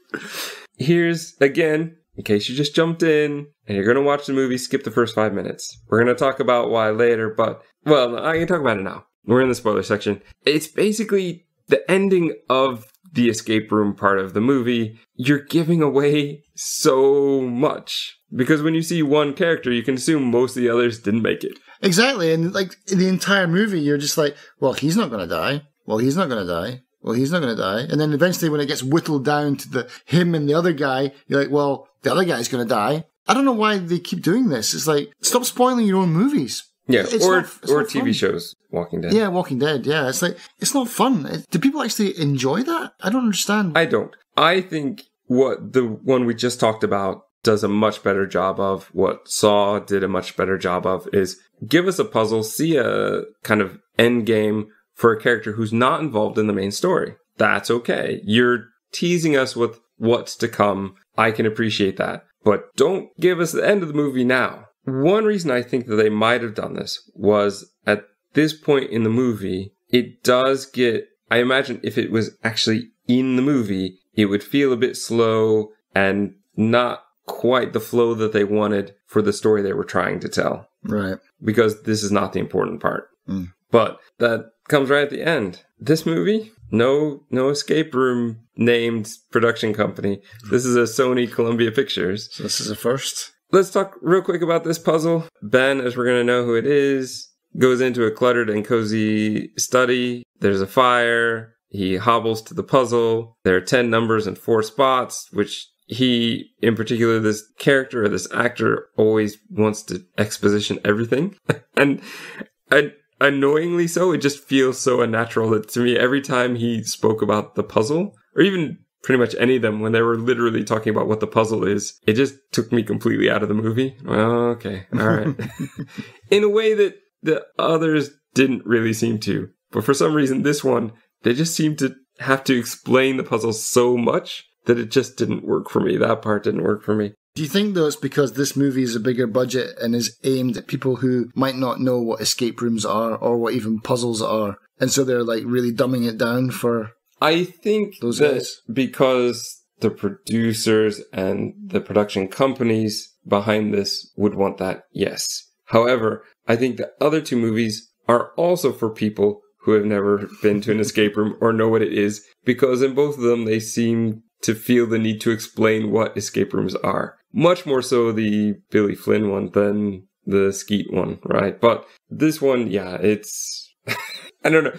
[SPEAKER 1] Here's, again, in case you just jumped in and you're going to watch the movie, skip the first 5 minutes. We're going to talk about why later, but, well, I can talk about it now. We're in the spoiler section. It's basically the ending of the escape room part of the movie. You're giving away so much. Because when you see one character, you can assume most of the others didn't make it.
[SPEAKER 2] Exactly. And like in the entire movie, you're just like, well, he's not going to die. Well, he's not going to die. Well, he's not going to die. And then eventually when it gets whittled down to him and the other guy, you're like, well, the other guy's going to die. I don't know why they keep doing this. It's like, stop spoiling your own movies.
[SPEAKER 1] Yeah, or
[SPEAKER 2] not
[SPEAKER 1] TV
[SPEAKER 2] fun.
[SPEAKER 1] shows, Walking Dead.
[SPEAKER 2] Yeah, Walking Dead, yeah. It's like, it's not fun. Do people actually enjoy that? I don't understand.
[SPEAKER 1] I don't. I think what the one we just talked about does a much better job of, what Saw did a much better job of, is give us a puzzle, see a kind of end game for a character who's not involved in the main story. That's okay. You're teasing us with what's to come. I can appreciate that. But don't give us the end of the movie now. One reason I think that they might have done this was at this point in the movie, it does get, I imagine if it was actually in the movie, it would feel a bit slow and not quite the flow that they wanted for the story they were trying to tell.
[SPEAKER 2] Right.
[SPEAKER 1] Because this is not the important part. But that comes right at the end. This movie, no escape room named production company. This is a Sony Columbia Pictures.
[SPEAKER 2] So this is a first.
[SPEAKER 1] Let's talk real quick about this puzzle. Ben, as we're going to know who it is, goes into a cluttered and cozy study. There's a fire. He hobbles to the puzzle. There are 10 numbers and 4 spots, which he, in particular, this character or this actor, always wants to exposition everything. and annoyingly so, it just feels so unnatural that to me, every time he spoke about the puzzle, or even pretty much any of them, when they were literally talking about what the puzzle is, it just took me completely out of the movie. Well, okay, all right. In a way that the others didn't really seem to. But for some reason, this one, they just seemed to have to explain the puzzle so much that it just didn't work for me. That part didn't work for me.
[SPEAKER 2] Do you think, though, it's because this movie is a bigger budget and is aimed at people who might not know what escape rooms are or what even puzzles are? And so they're like really dumbing it down for
[SPEAKER 1] I think
[SPEAKER 2] those
[SPEAKER 1] that
[SPEAKER 2] guys?
[SPEAKER 1] Because the producers and the production companies behind this would want that, yes. However, I think the other two movies are also for people who have never been to an escape room or know what it is, because in both of them they seem to feel the need to explain what escape rooms are. Much more so the Billy Flynn one than the Skeet one, right? But this one, yeah, it's... I don't know.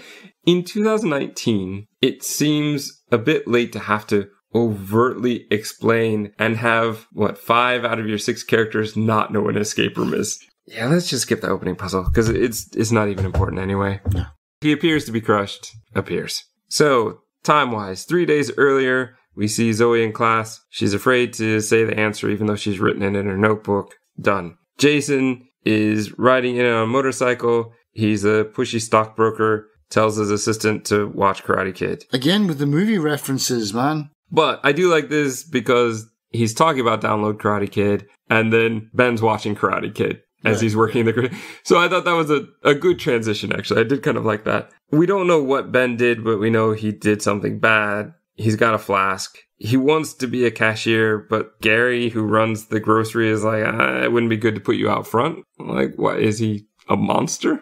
[SPEAKER 1] In 2019, it seems a bit late to have to overtly explain and have, 5 out of your 6 characters not know what an escape room is. Yeah, let's just skip the opening puzzle, because it's not even important anyway.
[SPEAKER 2] Yeah.
[SPEAKER 1] He appears to be crushed. Appears. So, time-wise, 3 days earlier, we see Zoe in class. She's afraid to say the answer even though she's written it in her notebook. Done. Jason is riding in on a motorcycle. He's a pushy stockbroker. Tells his assistant to watch Karate Kid.
[SPEAKER 2] Again, with the movie references, man.
[SPEAKER 1] But I do like this because he's talking about download Karate Kid, and then Ben's watching Karate Kid as he's working the... So I thought that was a good transition, actually. I did kind of like that. We don't know what Ben did, but we know he did something bad. He's got a flask. He wants to be a cashier, but Gary, who runs the grocery, is like, it wouldn't be good to put you out front. Like, what, is he a monster?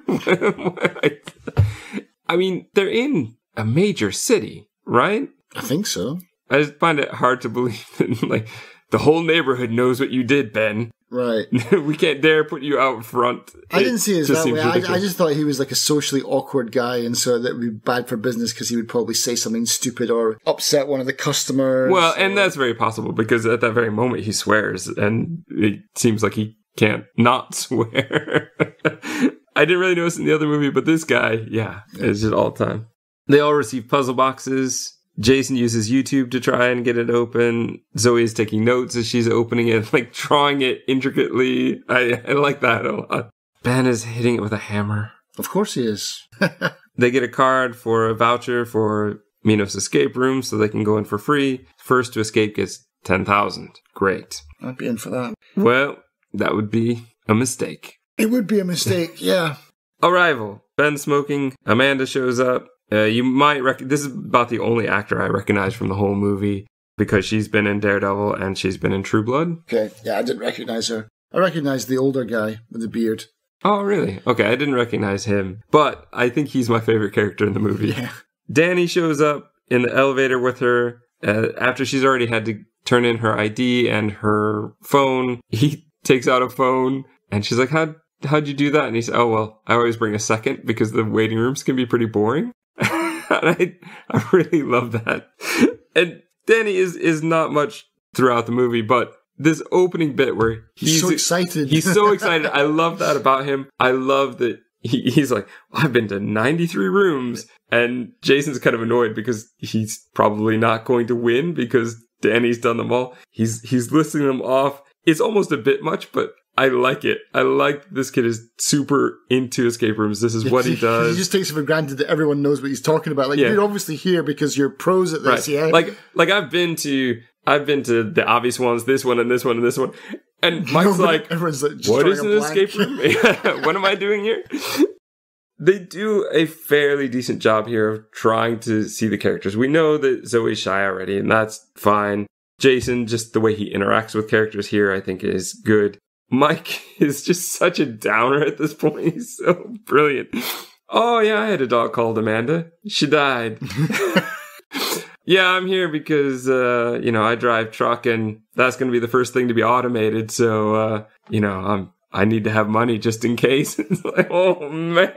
[SPEAKER 1] I mean, they're in a major city, right?
[SPEAKER 2] I think so.
[SPEAKER 1] I just find it hard to believe that, like, the whole neighborhood knows what you did, Ben.
[SPEAKER 2] Right.
[SPEAKER 1] We can't dare put you out front.
[SPEAKER 2] I didn't see it that way. I
[SPEAKER 1] ridiculous.
[SPEAKER 2] just thought he was like a socially awkward guy, and so that would be bad for business because he would probably say something stupid or upset one of the customers.
[SPEAKER 1] Well, and that's very possible because at that very moment he swears, and it seems like he can't not swear. I didn't really notice in the other movie, but this guy, yeah, it's just all the time. They all receive puzzle boxes. Jason uses YouTube to try and get it open. Zoe is taking notes as she's opening it, like drawing it intricately. I like that a lot. Ben is hitting it with a hammer.
[SPEAKER 2] Of course he is.
[SPEAKER 1] They get a card for a voucher for Minos escape room so they can go in for free. First to escape gets 10,000. Great.
[SPEAKER 2] I'd be in for that.
[SPEAKER 1] Well, that would be a mistake.
[SPEAKER 2] It would be a mistake, yeah.
[SPEAKER 1] Arrival. Ben smoking. Amanda shows up. You might this is about the only actor I recognize from the whole movie. because she's been in Daredevil and she's been in True Blood.
[SPEAKER 2] Okay, yeah, I didn't recognize her. I recognized the older guy with the beard.
[SPEAKER 1] Oh, really? Okay, I didn't recognize him. But I think he's my favorite character in the movie.
[SPEAKER 2] Yeah.
[SPEAKER 1] Danny shows up in the elevator with her after she's already had to turn in her ID and her phone. He takes out a phone and she's like, how'd you do that? And he said, oh, well, I always bring a second because the waiting rooms can be pretty boring. And I really love that. And Danny is not much throughout the movie, but this opening bit where
[SPEAKER 2] he's so excited.
[SPEAKER 1] He's so excited. I love that about him. I love that he's like, I've been to 93 rooms. And Jason's kind of annoyed because he's probably not going to win because Danny's done them all. He's listing them off. It's almost a bit much, but I like it. I like this kid is super into escape rooms. This is what he does.
[SPEAKER 2] He just takes it for granted that everyone knows what he's talking about. Like, you're obviously here because you're pros at this, yeah?
[SPEAKER 1] Like I've been to the obvious ones, this one and this one and this one. And Mike's
[SPEAKER 2] everyone's like,
[SPEAKER 1] what is an escape room? What am I doing here? They do a fairly decent job here of trying to see the characters. We know that Zoe's shy already, and that's fine. Jason, just the way he interacts with characters here, I think is good. Mike is just such a downer at this point. He's so brilliant. Oh, yeah, I had a dog called Amanda. She died. Yeah, I'm here because, I drive truck and that's going to be the first thing to be automated. So, I need to have money just in case. It's like, oh man,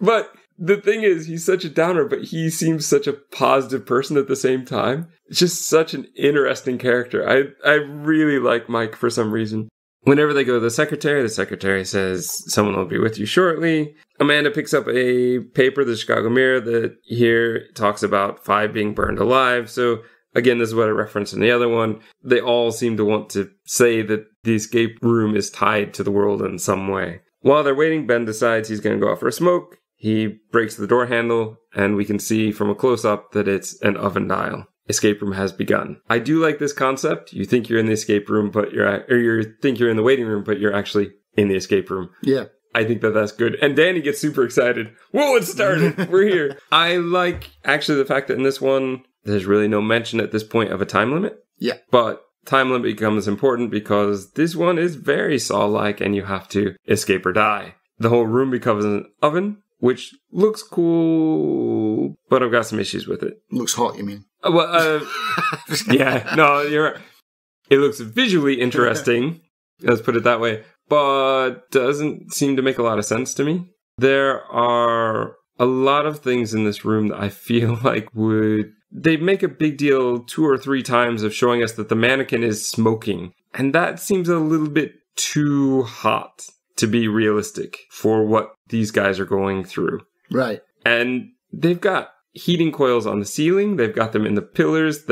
[SPEAKER 1] but the thing is, he's such a downer, but he seems such a positive person at the same time. It's just such an interesting character. I really like Mike for some reason. Whenever they go to the secretary says, someone will be with you shortly. Amanda picks up a paper, the Chicago Mirror, that here talks about 5 being burned alive. So again, this is what I referenced in the other one. They all seem to want to say that the escape room is tied to the world in some way. While they're waiting, Ben decides he's going to go out for a smoke. He breaks the door handle, and we can see from a close-up that it's an oven dial. Escape room has begun. I do like this concept. You think you're in the escape room, but you think you're in the waiting room, but you're actually in the escape room.
[SPEAKER 2] Yeah.
[SPEAKER 1] I think that's good. And Danny gets super excited. Whoa, it started. We're here. I like, actually, the fact that in this one, there's really no mention at this point of a time limit.
[SPEAKER 2] Yeah.
[SPEAKER 1] But time limit becomes important because this one is very Saw-like and you have to escape or die. The whole room becomes an oven, which looks cool, but I've got some issues with it.
[SPEAKER 2] Looks hot, you mean?
[SPEAKER 1] Yeah, no, you're right. It looks visually interesting, let's put it that way, but doesn't seem to make a lot of sense to me. There are a lot of things in this room that I feel like they make a big deal 2 or 3 times of showing us that the mannequin is smoking. And that seems a little bit too hot to be realistic for what these guys are going through.
[SPEAKER 2] Right.
[SPEAKER 1] And they've got heating coils on the ceiling. They've got them in the pillars.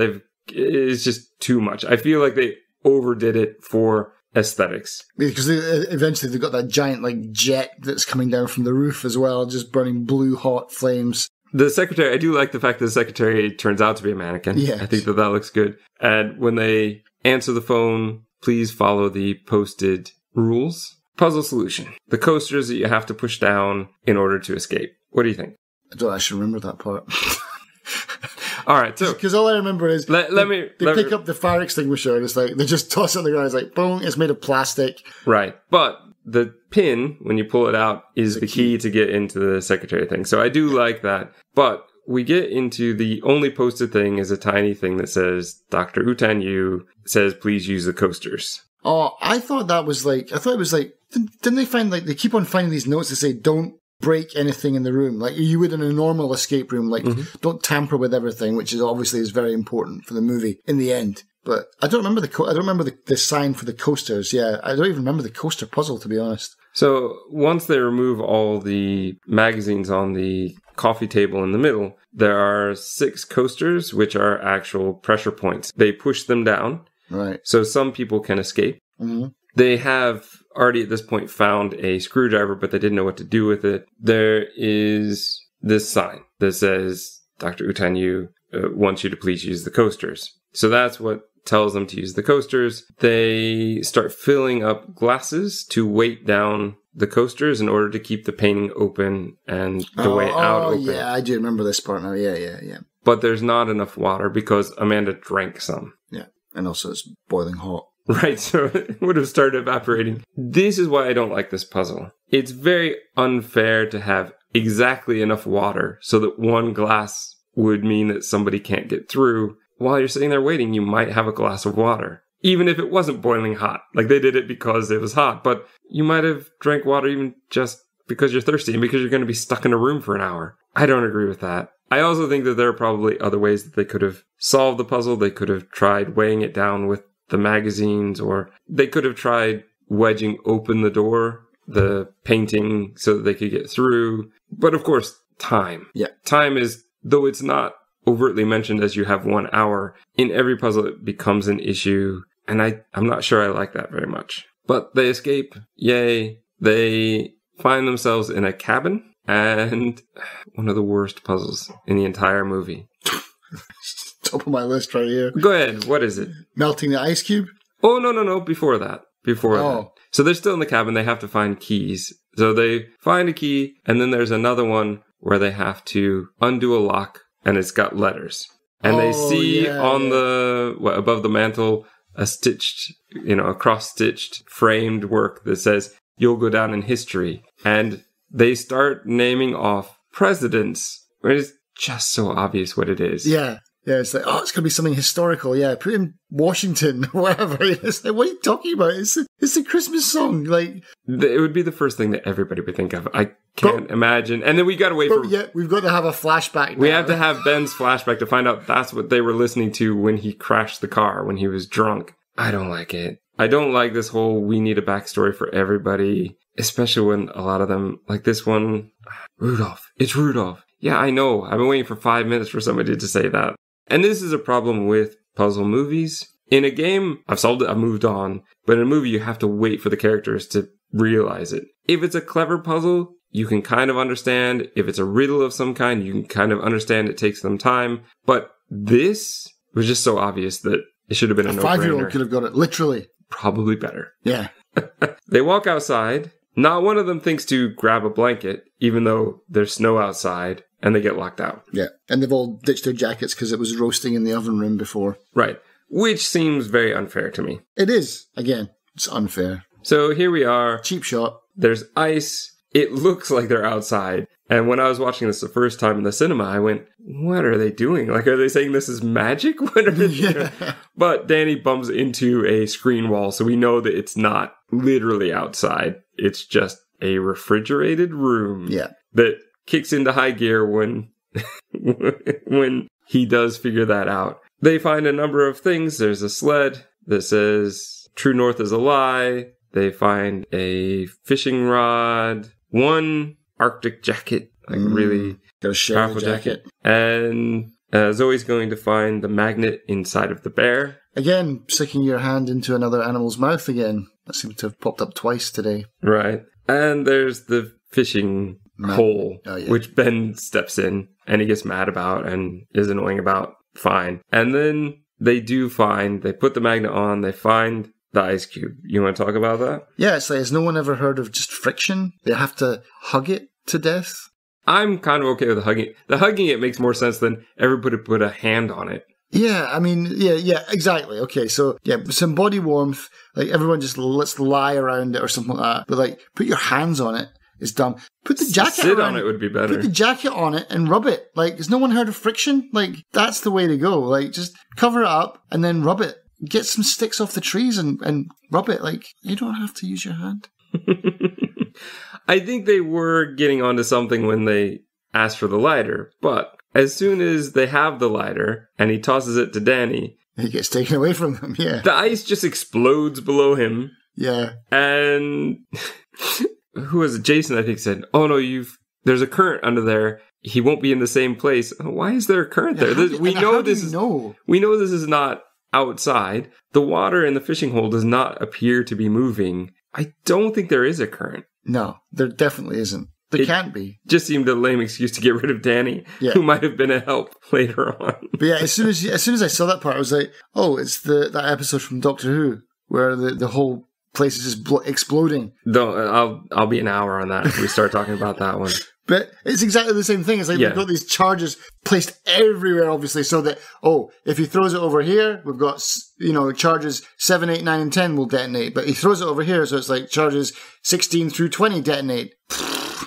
[SPEAKER 1] It's just too much. I feel like they overdid it for aesthetics.
[SPEAKER 2] Because eventually they've got that giant jet that's coming down from the roof as well, just burning blue hot flames.
[SPEAKER 1] The secretary, I do like the fact that the secretary turns out to be a mannequin.
[SPEAKER 2] Yes.
[SPEAKER 1] I think that looks good. And when they answer the phone, please follow the posted rules. Puzzle solution. The coasters that you have to push down in order to escape. What do you think?
[SPEAKER 2] I don't actually remember that part.
[SPEAKER 1] All right, so
[SPEAKER 2] because all I remember is they pick up the fire extinguisher and it's like they just toss it on the ground. It's like boom, it's made of plastic.
[SPEAKER 1] Right, but the pin when you pull it out is the key to get into the secretary thing. So I do like that, but we get into the only posted thing is a tiny thing that says Dr. Utan Yu says please use the coasters.
[SPEAKER 2] Oh, I thought it was like didn't they find they keep on finding these notes that say don't break anything in the room like you would in a normal escape room, don't tamper with everything, which is obviously very important for the movie in the end. But I don't remember the sign for the coasters. Yeah, I don't even remember the coaster puzzle, to be honest.
[SPEAKER 1] So once they remove all the magazines on the coffee table in the middle, there are 6 coasters, which are actual pressure points. They push them down.
[SPEAKER 2] Right.
[SPEAKER 1] So some people can escape.
[SPEAKER 2] Mm-hmm.
[SPEAKER 1] They have already at this point found a screwdriver, but they didn't know what to do with it. There is this sign that says Dr. Utan Yu wants you to please use the coasters. So that's what tells them to use the coasters. They start filling up glasses to weight down the coasters in order to keep the painting open and the way out open.
[SPEAKER 2] Yeah, I do remember this part now. Yeah.
[SPEAKER 1] but there's not enough water because Amanda drank some.
[SPEAKER 2] Yeah, and also it's boiling hot.
[SPEAKER 1] Right, so it would have started evaporating. This is why I don't like this puzzle. It's very unfair to have exactly enough water so that one glass would mean that somebody can't get through. While you're sitting there waiting, you might have a glass of water. Even if it wasn't boiling hot. Like, they did it because it was hot. But you might have drank water even just because you're thirsty and because you're going to be stuck in a room for an hour. I don't agree with that. I also think that there are probably other ways that they could have solved the puzzle. They could have tried weighing it down with the magazines, or they could have tried wedging open the door, the painting, so that they could get through. But of course, time.
[SPEAKER 2] Yeah.
[SPEAKER 1] Time is, though it's not overtly mentioned as you have 1 hour, in every puzzle it becomes an issue. And I'm not sure I like that very much. But they escape. Yay. They find themselves in a cabin. And one of the worst puzzles in the entire movie.
[SPEAKER 2] Top of my list right here.
[SPEAKER 1] Go ahead. What is it?
[SPEAKER 2] Melting the ice cube?
[SPEAKER 1] Oh, no. Before that. That. So they're still in the cabin. They have to find keys. So they find a key. And then there's another one where they have to undo a lock. And it's got letters. And they see above the mantle, a stitched, a cross-stitched framed work that says, "You'll go down in history." And they start naming off presidents. It's just so obvious what it is.
[SPEAKER 2] Yeah. Yeah, it's like, it's going to be something historical. Yeah, put in Washington or whatever. It's like, what are you talking about? It's a Christmas song. Like,
[SPEAKER 1] it would be the first thing that everybody would think of. I can't imagine. And then we got to wait for...
[SPEAKER 2] Yeah, we've got to have a flashback now.
[SPEAKER 1] We have to have Ben's flashback to find out that's what they were listening to when he crashed the car, when he was drunk. I don't like it. I don't like this whole, we need a backstory for everybody, especially when a lot of them, like this one, Rudolph. It's Rudolph. Yeah, I know. I've been waiting for 5 minutes for somebody to say that. And this is a problem with puzzle movies. In a game, I've solved it, I've moved on. But in a movie, you have to wait for the characters to realize it. If it's a clever puzzle, you can kind of understand. If it's a riddle of some kind, you can kind of understand it takes them time. But this was just so obvious that it should have been a no-brainer.
[SPEAKER 2] 5-year-old could have got it, literally.
[SPEAKER 1] Probably better.
[SPEAKER 2] Yeah.
[SPEAKER 1] They walk outside. Not one of them thinks to grab a blanket, even though there's snow outside. And they get locked out.
[SPEAKER 2] Yeah. And they've all ditched their jackets because it was roasting in the oven room before.
[SPEAKER 1] Right. Which seems very unfair to me.
[SPEAKER 2] It is. Again, it's unfair.
[SPEAKER 1] So here we are.
[SPEAKER 2] Cheap shot.
[SPEAKER 1] There's ice. It looks like they're outside. And when I was watching this the first time in the cinema, I went, what are they doing? Like, are they saying this is magic? What are they doing? But Danny bumps into a screen wall, so we know that it's not literally outside. It's just a refrigerated room.
[SPEAKER 2] Yeah.
[SPEAKER 1] That kicks into high gear when he does figure that out. They find a number of things. There's a sled that says True North is a lie. They find a fishing rod, one Arctic jacket, like really powerful jacket. And Zoe's going to find the magnet inside of the bear. Again,
[SPEAKER 2] sticking your hand into another animal's mouth again. That seems to have popped up twice today.
[SPEAKER 1] Right. And there's the fishing hole, which Ben steps in and he gets mad about and is annoying about. Fine. And then they put the magnet on, they find the ice cube. You want to talk about that?
[SPEAKER 2] Yeah, it's like, has no one ever heard of just friction? They have to hug it to death?
[SPEAKER 1] I'm kind of okay with the hugging. The hugging it makes more sense than everybody put a hand on it.
[SPEAKER 2] Yeah, I mean, yeah, exactly. Okay, so, some body warmth, like, everyone just let's lie around it or something like that. But, like, put your hands on it is dumb. Put the jacket
[SPEAKER 1] Sit on it would be better.
[SPEAKER 2] Put the jacket on it and rub it. Like, has no one heard of friction? Like, that's the way to go. Like, just cover it up and then rub it. Get some sticks off the trees and rub it. Like, you don't have to use your hand.
[SPEAKER 1] I think they were getting onto something when they asked for the lighter, but as soon as they have the lighter and he tosses it to Danny,
[SPEAKER 2] he gets taken away from them, yeah.
[SPEAKER 1] The ice just explodes below him.
[SPEAKER 2] Yeah.
[SPEAKER 1] And who was it? Jason, I think, said, oh no, there's a current under there. He won't be in the same place. Why is there a current there? We know this is not outside. The water in the fishing hole does not appear to be moving. I don't think there is a current.
[SPEAKER 2] No, there definitely isn't. There can't be.
[SPEAKER 1] Just seemed a lame excuse to get rid of Danny, who might have been a help later on.
[SPEAKER 2] But yeah, as soon as I saw that part, I was like, oh, it's that episode from Doctor Who where the whole place is just exploding.
[SPEAKER 1] I'll be an hour on that if we start talking about that one.
[SPEAKER 2] But it's exactly the same thing. It's like we've got these charges placed everywhere, obviously, so that, if he throws it over here, we've got, charges 7, 8, 9, and 10 will detonate. But he throws it over here, so it's like charges 16 through 20 detonate.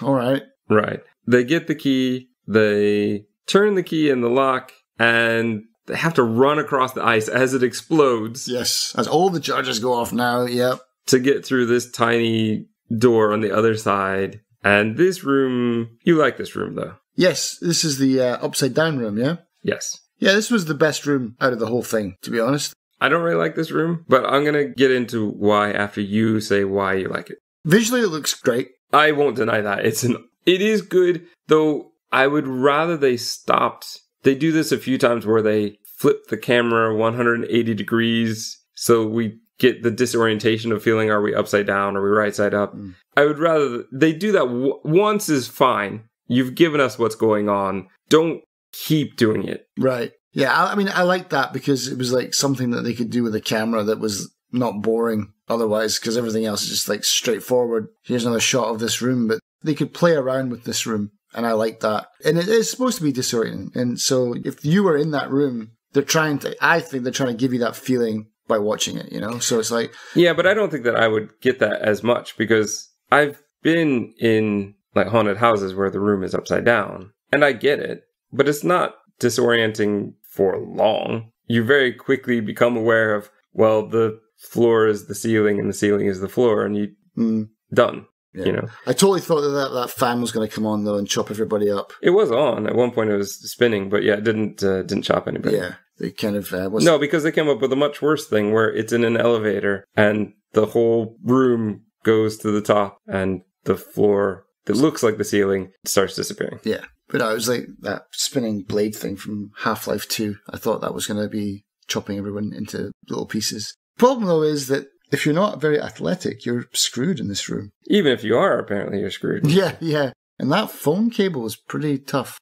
[SPEAKER 2] All right.
[SPEAKER 1] Right. They get the key, they turn the key in the lock, and they have to run across the ice as it explodes.
[SPEAKER 2] Yes. As all the charges go off now, yep.
[SPEAKER 1] To get through this tiny door on the other side. And this room, you like this room, though?
[SPEAKER 2] Yes, this is the upside down room, yeah?
[SPEAKER 1] Yes.
[SPEAKER 2] Yeah, this was the best room out of the whole thing, to be honest.
[SPEAKER 1] I don't really like this room, but I'm going to get into why after you say why you like it.
[SPEAKER 2] Visually, it looks great.
[SPEAKER 1] I won't deny that. It is good, though I would rather they stopped. They do this a few times where they flip the camera 180 degrees so we get the disorientation of feeling, are we upside down, are we right side up? I would rather they do that once is fine. You've given us what's going on. Don't keep doing it.
[SPEAKER 2] Right. Yeah, I mean, I like that because it was like something that they could do with a camera that was not boring otherwise, because everything else is just like straightforward. Here's another shot of this room, but they could play around with this room, and I like that. And it is supposed to be disorienting. And so if you were in that room, I think they're trying to give you that feeling by watching it, So it's like...
[SPEAKER 1] Yeah, but I don't think that I would get that as much because I've been in like haunted houses where the room is upside down, and I get it, but it's not disorienting for long. You very quickly become aware of, well, the floor is the ceiling and the ceiling is the floor, and you done.
[SPEAKER 2] Yeah. I totally thought that fan was going to come on though and chop everybody up.
[SPEAKER 1] It was on at one point. It was spinning, but yeah, it didn't chop anybody.
[SPEAKER 2] Yeah, they kind of
[SPEAKER 1] no, because they came up with a much worse thing where it's in an elevator and the whole room goes to the top and the floor that looks like the ceiling starts disappearing.
[SPEAKER 2] Yeah, but it was like that spinning blade thing from Half-Life 2. I thought that was going to be chopping everyone into little pieces. Problem though is that if you're not very athletic, you're screwed in this room.
[SPEAKER 1] Even if you are, apparently you're screwed.
[SPEAKER 2] Yeah. And that phone cable is pretty tough.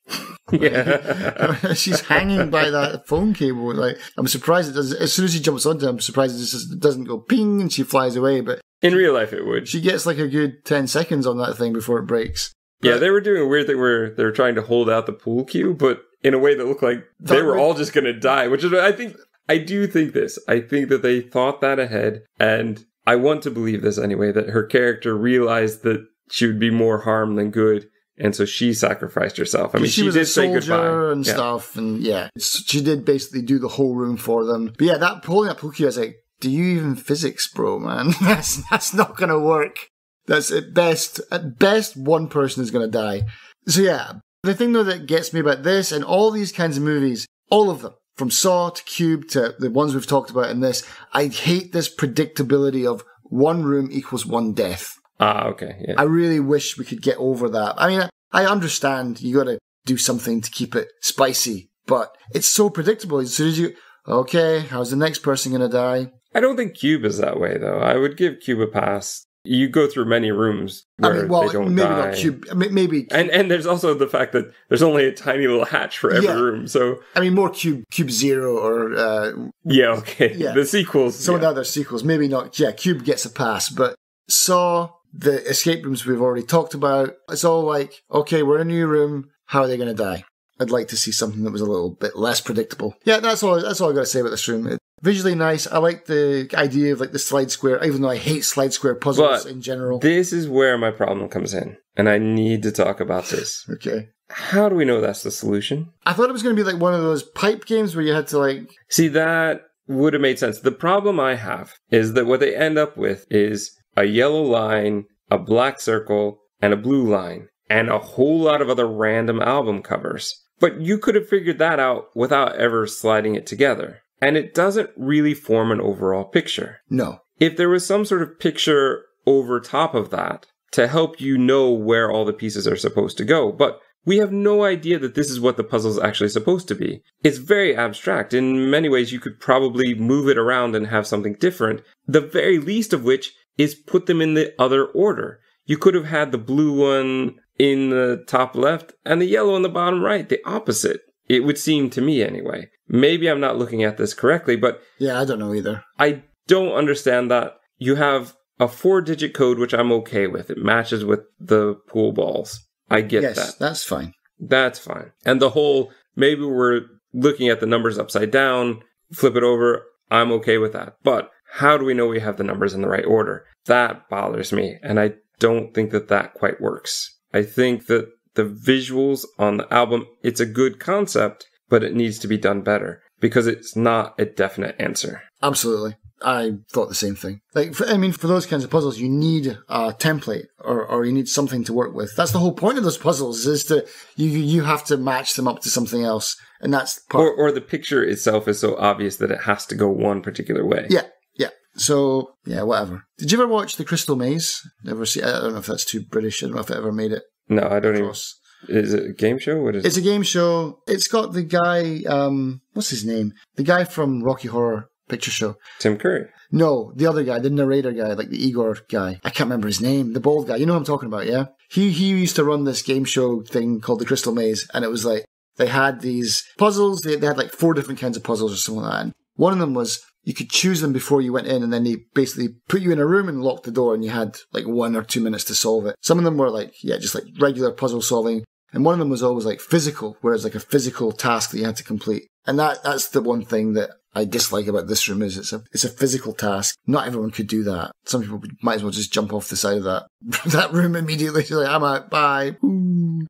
[SPEAKER 1] Yeah.
[SPEAKER 2] She's hanging by that phone cable. Like, I'm surprised it doesn't. As soon as she jumps onto it, I'm surprised it doesn't go ping and she flies away. But
[SPEAKER 1] in real life, it would.
[SPEAKER 2] She gets like a good 10 seconds on that thing before it breaks.
[SPEAKER 1] Yeah, they were doing a weird thing where they were trying to hold out the pool cue, but in a way that looked like they were all just going to die, which is, I do think this. I think that they thought that ahead, and I want to believe this anyway, that her character realized that she would be more harm than good, and so she sacrificed herself. I mean, she
[SPEAKER 2] was
[SPEAKER 1] did
[SPEAKER 2] a soldier
[SPEAKER 1] say goodbye
[SPEAKER 2] and stuff, and she did basically do the whole room for them. But yeah, that holding that pool cue, I was like, do you even physics, bro, man? That's not going to work. That's at best, one person is going to die. So yeah, the thing though that gets me about this and all these kinds of movies, all of them, from Saw to Cube to the ones we've talked about in this, I hate this predictability of one room equals one death.
[SPEAKER 1] Okay. Yeah.
[SPEAKER 2] I really wish we could get over that. I mean, I understand you got to do something to keep it spicy, but it's so predictable. As soon as okay, how's the next person going to die?
[SPEAKER 1] I don't think Cube is that way, though. I would give Cube a pass. You go through many rooms where they don't
[SPEAKER 2] maybe
[SPEAKER 1] die.
[SPEAKER 2] Not Cube. Maybe Cube.
[SPEAKER 1] And there's also the fact that there's only a tiny little hatch for every room. So
[SPEAKER 2] I mean, more Cube Zero or
[SPEAKER 1] the sequels.
[SPEAKER 2] Some of the other sequels, maybe not. Yeah, Cube gets a pass, but Saw, the escape rooms we've already talked about. It's all like, okay, we're in a new room. How are they going to die? I'd like to see something that was a little bit less predictable. Yeah, that's all I got to say about this room. Visually nice. I like the idea of like the slide square, even though I hate slide square puzzles in general.
[SPEAKER 1] This is where my problem comes in, and I need to talk about this.
[SPEAKER 2] Okay.
[SPEAKER 1] How do we know that's the solution?
[SPEAKER 2] I thought it was going to be like one of those pipe games where you had to like...
[SPEAKER 1] See, that would have made sense. The problem I have is that what they end up with is a yellow line, a black circle, and a blue line, and a whole lot of other random album covers. But you could have figured that out without ever sliding it together. And it doesn't really form an overall picture.
[SPEAKER 2] No.
[SPEAKER 1] If there was some sort of picture over top of that to help you know where all the pieces are supposed to go, but we have no idea that this is what the puzzle is actually supposed to be. It's very abstract. In many ways, you could probably move it around and have something different, the very least of which is put them in the other order. You could have had the blue one in the top left and the yellow in the bottom right, the opposite. It would seem to me anyway. Maybe I'm not looking at this correctly, but...
[SPEAKER 2] Yeah, I don't know either.
[SPEAKER 1] I don't understand that. You have a 4-digit code, which I'm okay with. It matches with the pool balls. I get that.
[SPEAKER 2] Yes, that's fine.
[SPEAKER 1] That's fine. And the whole, maybe we're looking at the numbers upside down, flip it over, I'm okay with that. But how do we know we have the numbers in the right order? That bothers me. And I don't think that that quite works. I think that the visuals on the album, it's a good concept, but it needs to be done better because it's not a definite answer.
[SPEAKER 2] Absolutely. I thought the same thing. For those kinds of puzzles, you need a template or you need something to work with. That's the whole point of those puzzles is that you have to match them up to something else. And that's part.
[SPEAKER 1] Or the picture itself is so obvious that it has to go one particular way.
[SPEAKER 2] Yeah. So, yeah, whatever. Did you ever watch The Crystal Maze? Never see. I don't know if that's too British. I don't know if it ever made it.
[SPEAKER 1] No, I don't across. Even. Is it a game show? What is
[SPEAKER 2] It's a game show. It's got the guy, what's his name? The guy from Rocky Horror Picture Show.
[SPEAKER 1] Tim Curry.
[SPEAKER 2] No, the other guy, the narrator guy, like the Igor guy. I can't remember his name. The bald guy. You know what I'm talking about, yeah? He used to run this game show thing called The Crystal Maze, and it was like, they had these puzzles. They had like 4 different kinds of puzzles or something like that. And one of them was, you could choose them before you went in, and then they basically put you in a room and locked the door, and you had like 1 or 2 minutes to solve it. Some of them were like, just like regular puzzle solving. And one of them was always like physical, where it's like a physical task that you had to complete. And that's the one thing that I dislike about this room is it's a physical task. Not everyone could do that. Some people might as well just jump off the side of that room immediately. Like, I'm out, bye. Ooh.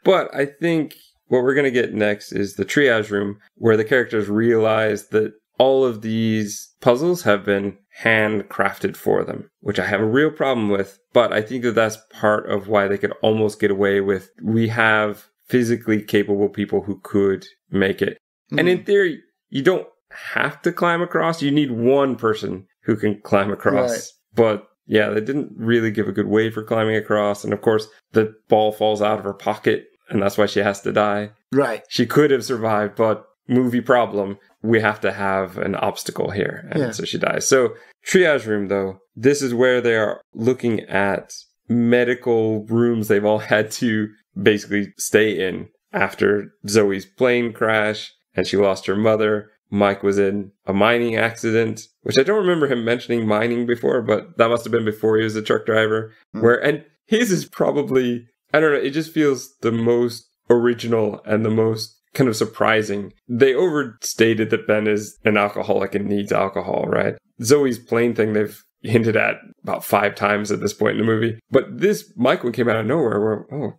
[SPEAKER 1] But I think what we're going to get next is the triage room, where the characters realize that all of these puzzles have been handcrafted for them, which I have a real problem with. But I think that that's part of why they could almost get away with, we have physically capable people who could make it. Mm. And in theory, you don't have to climb across. You need one person who can climb across. Right. But yeah, they didn't really give a good way for climbing across. And of course, the ball falls out of her pocket, and that's why she has to die. Right. She could have survived, but movie problem, we have to have an obstacle here. And so she dies. So triage room, though, this is where they are looking at medical rooms they've all had to basically stay in after Zoe's plane crash and she lost her mother. Mike was in a mining accident, which I don't remember him mentioning mining before, but that must have been before he was a truck driver. And his is probably, I don't know, it just feels the most original and the most kind of surprising. They overstated that Ben is an alcoholic and needs alcohol, right? Zoe's plane thing they've hinted at about 5 times at this point in the movie. But this Mike one came out of nowhere where,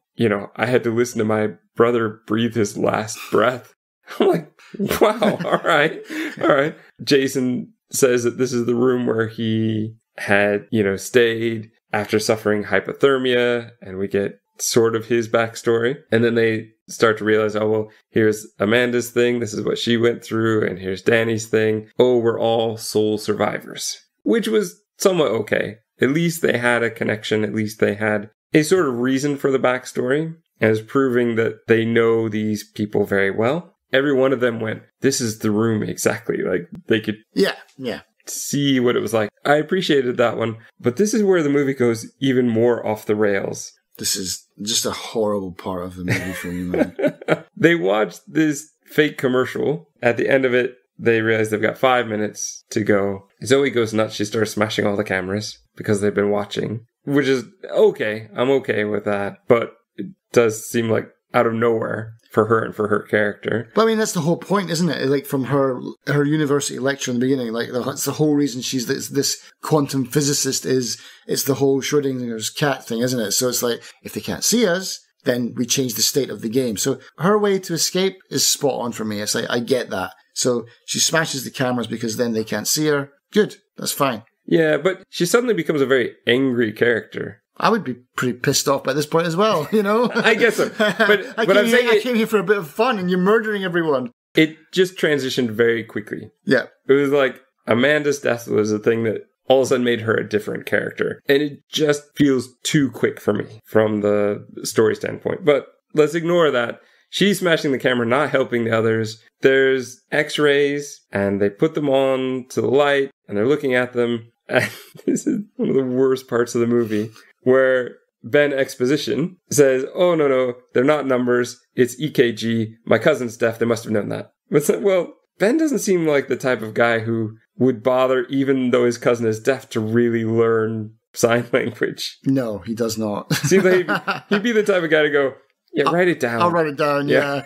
[SPEAKER 1] I had to listen to my brother breathe his last breath. I'm like, wow, all right. Jason says that this is the room where he had, stayed after suffering hypothermia, and we get sort of his backstory. And then they start to realize, here's Amanda's thing. This is what she went through. And here's Danny's thing. We're all soul survivors, which was somewhat okay. At least they had a connection. At least they had a sort of reason for the backstory, as proving that they know these people very well. Every one of them went, this is the room exactly. Like they could see what it was like. I appreciated that one. But this is where the movie goes even more off the rails.
[SPEAKER 2] This is just a horrible part of the movie for me, man.
[SPEAKER 1] They watched this fake commercial. At the end of it, they realize they've got 5 minutes to go. Zoe goes nuts. She starts smashing all the cameras because they've been watching, which is okay. I'm okay with that. But it does seem like out of nowhere for her and for her character.
[SPEAKER 2] But I mean, that's the whole point, isn't it? Like from her university lecture in the beginning, like that's the whole reason she's this quantum physicist it's the whole Schrodinger's cat thing, isn't it? So it's like, if they can't see us, then we change the state of the game. So her way to escape is spot on for me. It's like, I get that. So she smashes the cameras because then they can't see her. Good. That's fine.
[SPEAKER 1] Yeah, but she suddenly becomes a very angry character.
[SPEAKER 2] I would be pretty pissed off by this point as well,
[SPEAKER 1] I guess so. But
[SPEAKER 2] I came here for a bit of fun and you're murdering everyone.
[SPEAKER 1] It just transitioned very quickly.
[SPEAKER 2] Yeah.
[SPEAKER 1] It was like Amanda's death was a thing that all of a sudden made her a different character. And it just feels too quick for me from the story standpoint. But let's ignore that. She's smashing the camera, not helping the others. There's x-rays and they put them on to the light and they're looking at them. And this is one of the worst parts of the movie, where Ben Exposition says, oh, no, they're not numbers. It's EKG. My cousin's deaf. They must have known that. But well, Ben doesn't seem like the type of guy who would bother, even though his cousin is deaf, to really learn sign language.
[SPEAKER 2] No, he does not.
[SPEAKER 1] Seems like he'd be the type of guy to go, yeah, write it down.
[SPEAKER 2] I'll write it down, yeah.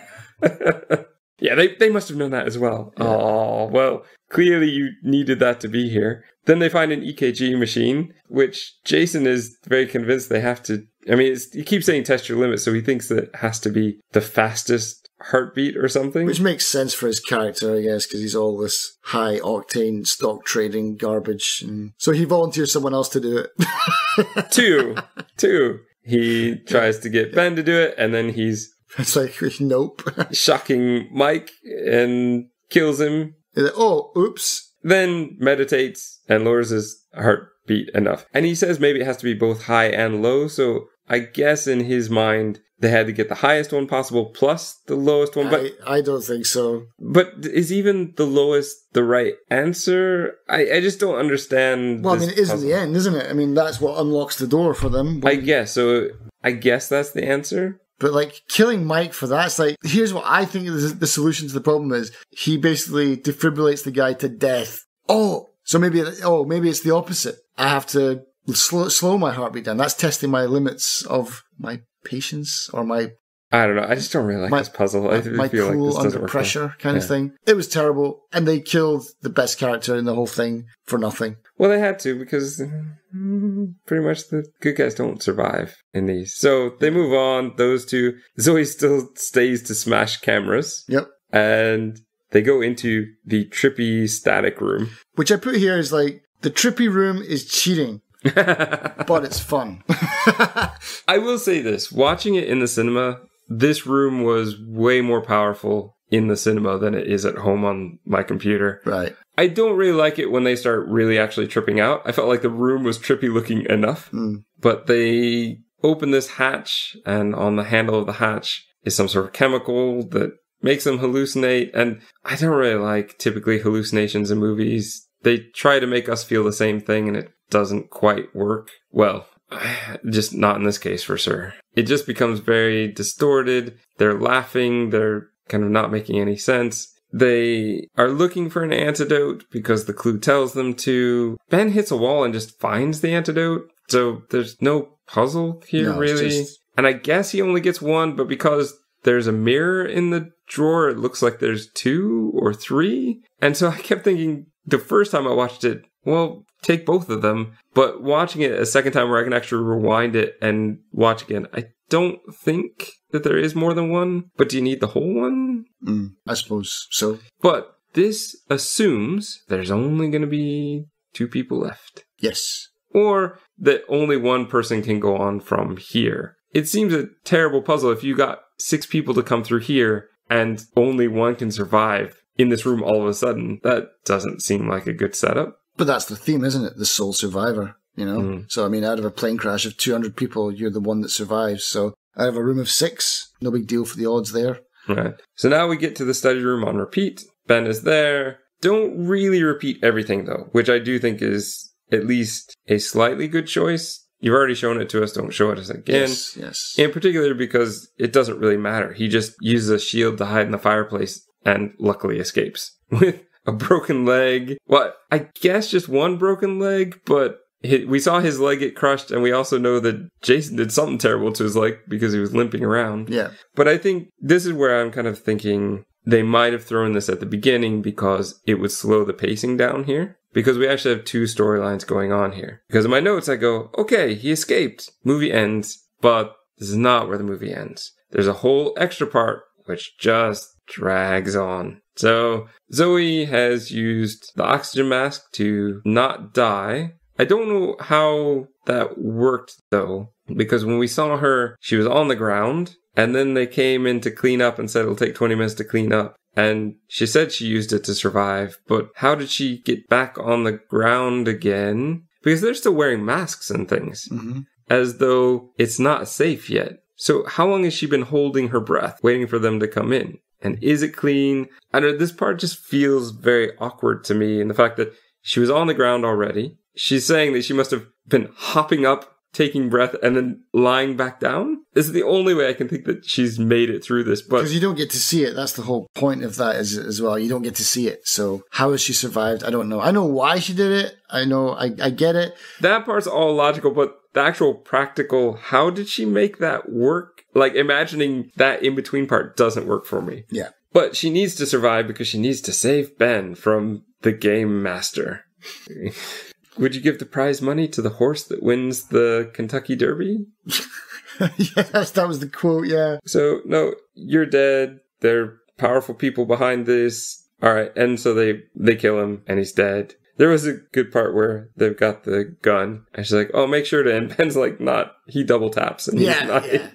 [SPEAKER 1] Yeah, they must have known that as well. Yeah. Oh, well, clearly you needed that to be here. Then they find an EKG machine, which Jason is very convinced they have to... I mean, he keeps saying test your limit, so he thinks that it has to be the fastest heartbeat or something.
[SPEAKER 2] Which makes sense for his character, I guess, because he's all this high-octane stock trading garbage. And so he volunteers someone else to do it. Two. He tries to get Ben to do it, and then he's... It's like, nope.
[SPEAKER 1] shocking Mike and kills him.
[SPEAKER 2] Like, oh, oops.
[SPEAKER 1] Then meditates and lowers his heartbeat enough. And he says maybe it has to be both high and low, so I guess in his mind they had to get the highest one possible plus the lowest one. But
[SPEAKER 2] I don't think so.
[SPEAKER 1] But is even the lowest the right answer? I just don't understand.
[SPEAKER 2] Well, I mean, it is in the end, isn't it? I mean, that's what unlocks the door for them.
[SPEAKER 1] I guess. So I guess that's the answer.
[SPEAKER 2] But, like, killing Mike for that, it's like, here's what I think the solution to the problem is. He basically defibrillates the guy to death. Oh, so maybe it's the opposite. I have to slow my heartbeat down. That's testing my limits of my patience or my...
[SPEAKER 1] I don't know. I just don't really like this puzzle. I feel like this doesn't work
[SPEAKER 2] pressure kind of thing. It was terrible. And they killed the best character in the whole thing for nothing.
[SPEAKER 1] Well, they had to because pretty much the good guys don't survive in these. So they move on. Those two. Zoe still stays to smash cameras.
[SPEAKER 2] Yep.
[SPEAKER 1] And they go into the trippy static room.
[SPEAKER 2] Which I put here is like, the trippy room is cheating. But it's fun.
[SPEAKER 1] I will say this. Watching it in the cinema... This room was way more powerful in the cinema than it is at home on my computer.
[SPEAKER 2] Right.
[SPEAKER 1] I don't really like it when they start really actually tripping out. I felt like the room was trippy looking enough. But they open this hatch, and on the handle of the hatch is some sort of chemical that makes them hallucinate. And I don't really like typically hallucinations in movies. They try to make us feel the same thing, and it doesn't quite work. Well, just not in this case for sure. It just becomes very distorted. They're laughing. They're kind of not making any sense. They are looking for an antidote because the clue tells them to. Ben hits a wall and just finds the antidote. So there's no puzzle here, really. And I guess he only gets one, but because there's a mirror in the drawer, it looks like there's 2 or 3. And so I kept thinking the first time I watched it, well, take both of them. But watching it a second time where I can actually rewind it and watch again, I don't think that there is more than one. But do you need the whole one?
[SPEAKER 2] I suppose so.
[SPEAKER 1] But this assumes there's only going to be 2 people left.
[SPEAKER 2] Yes.
[SPEAKER 1] Or that only one person can go on from here. It seems a terrible puzzle if you got 6 people to come through here and only one can survive in this room all of a sudden. That doesn't seem like a good setup.
[SPEAKER 2] But that's the theme, isn't it? The sole survivor, you know? So, I mean, out of a plane crash of 200 people, you're the one that survives. So, out of a room of 6, no big deal for the odds there.
[SPEAKER 1] Right. So now we get to the study room on repeat. Ben is there. Don't really repeat everything, though, which I do think is at least a slightly good choice. You've already shown it to us. Don't show it us again.
[SPEAKER 2] Yes.
[SPEAKER 1] In particular, because it doesn't really matter. He just uses a shield to hide in the fireplace and luckily escapes with a broken leg. Well, I guess just one broken leg, but we saw his leg get crushed, and we also know that Jason did something terrible to his leg because he was limping around.
[SPEAKER 2] Yeah.
[SPEAKER 1] But I think this is where I'm kind of thinking they might have thrown this at the beginning because it would slow the pacing down here. Because we actually have 2 storylines going on here. Because in my notes I go, okay, he escaped. Movie ends. But this is not where the movie ends. There's a whole extra part which just drags on. So Zoe has used the oxygen mask to not die. I don't know how that worked though. Because when we saw her, she was on the ground. And then they came in to clean up and said it'll take 20 minutes to clean up. And she said she used it to survive, but how did she get back on the ground again? Because they're still wearing masks and things, as though it's not safe yet. So how long has she been holding her breath, waiting for them to come in? And is it clean? I don't know, this part just feels very awkward to me, in the fact that she was on the ground already. She's saying that she must have been hopping up taking breath and then lying back down. This is the only way I can think that she's made it through this. But
[SPEAKER 2] because you don't get to see it. That's the whole point of that as well. You don't get to see it. So how has she survived? I don't know. I know why she did it. I know. I get it.
[SPEAKER 1] That part's all logical, but the actual practical, how did she make that work? Like, imagining that in-between part doesn't work for me.
[SPEAKER 2] Yeah.
[SPEAKER 1] But she needs to survive because she needs to save Ben from the game master. Would you give the prize money to the horse that wins the Kentucky Derby?
[SPEAKER 2] Yeah, that was the quote, yeah.
[SPEAKER 1] So, no, you're dead. There are powerful people behind this. All right, and so they kill him, and he's dead. There was a good part where they've got the gun, and she's like, oh, make sure to, and Ben's like, he double taps, and he's not.
[SPEAKER 2] Yeah,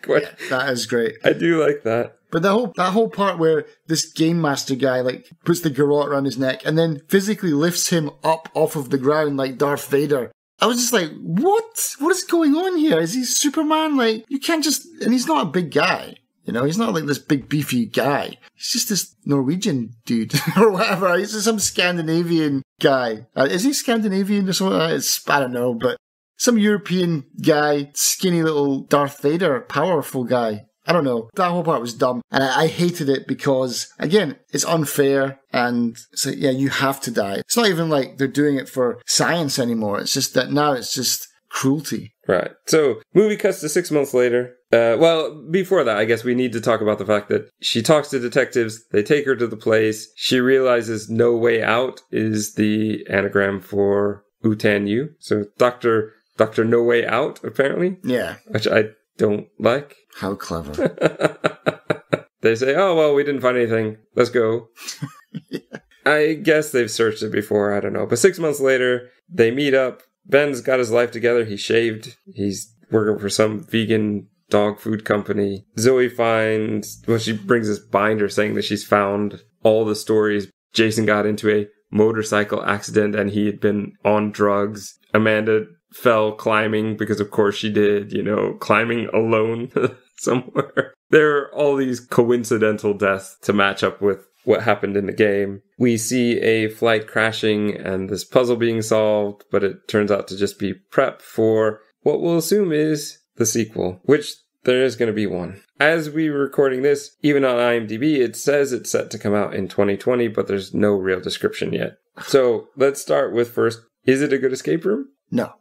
[SPEAKER 2] that is great.
[SPEAKER 1] I do like that.
[SPEAKER 2] But that whole part where this game master guy like puts the garrote around his neck and then physically lifts him up off of the ground like Darth Vader. I was just like, what? What is going on here? Is he Superman? Like, you can't just... And he's not a big guy. You know, he's not like this big beefy guy. He's just this Norwegian dude or whatever. He's just some Scandinavian guy. Is he Scandinavian or something? I don't know, but some European guy, skinny little Darth Vader, powerful guy. I don't know. That whole part was dumb. And I hated it because, again, it's unfair. And so, yeah, you have to die. It's not even like they're doing it for science anymore. It's just that now it's just cruelty.
[SPEAKER 1] Right. So, movie cuts to 6 months later. Well, before that, I guess we need to talk about the fact that she talks to detectives. They take her to the place. She realizes No Way Out is the anagram for Utan Yu. So, Dr. No Way Out, apparently.
[SPEAKER 2] Yeah.
[SPEAKER 1] Which I don't like.
[SPEAKER 2] How clever.
[SPEAKER 1] They say, oh, well, we didn't find anything. Let's go. Yeah. I guess they've searched it before. I don't know. But 6 months later, they meet up. Ben's got his life together. He's shaved. He's working for some vegan dog food company. Zoe she brings this binder saying that she's found all the stories. Jason got into a motorcycle accident and he had been on drugs. Amanda fell climbing because of course she did, climbing alone somewhere. There are all these coincidental deaths to match up with what happened in the game. We see a flight crashing and this puzzle being solved, but it turns out to just be prep for what we'll assume is the sequel, which there is going to be one. As we're recording this, even on IMDb, it says it's set to come out in 2020, but there's no real description yet. So let's start with first, is it a good escape room?
[SPEAKER 2] No,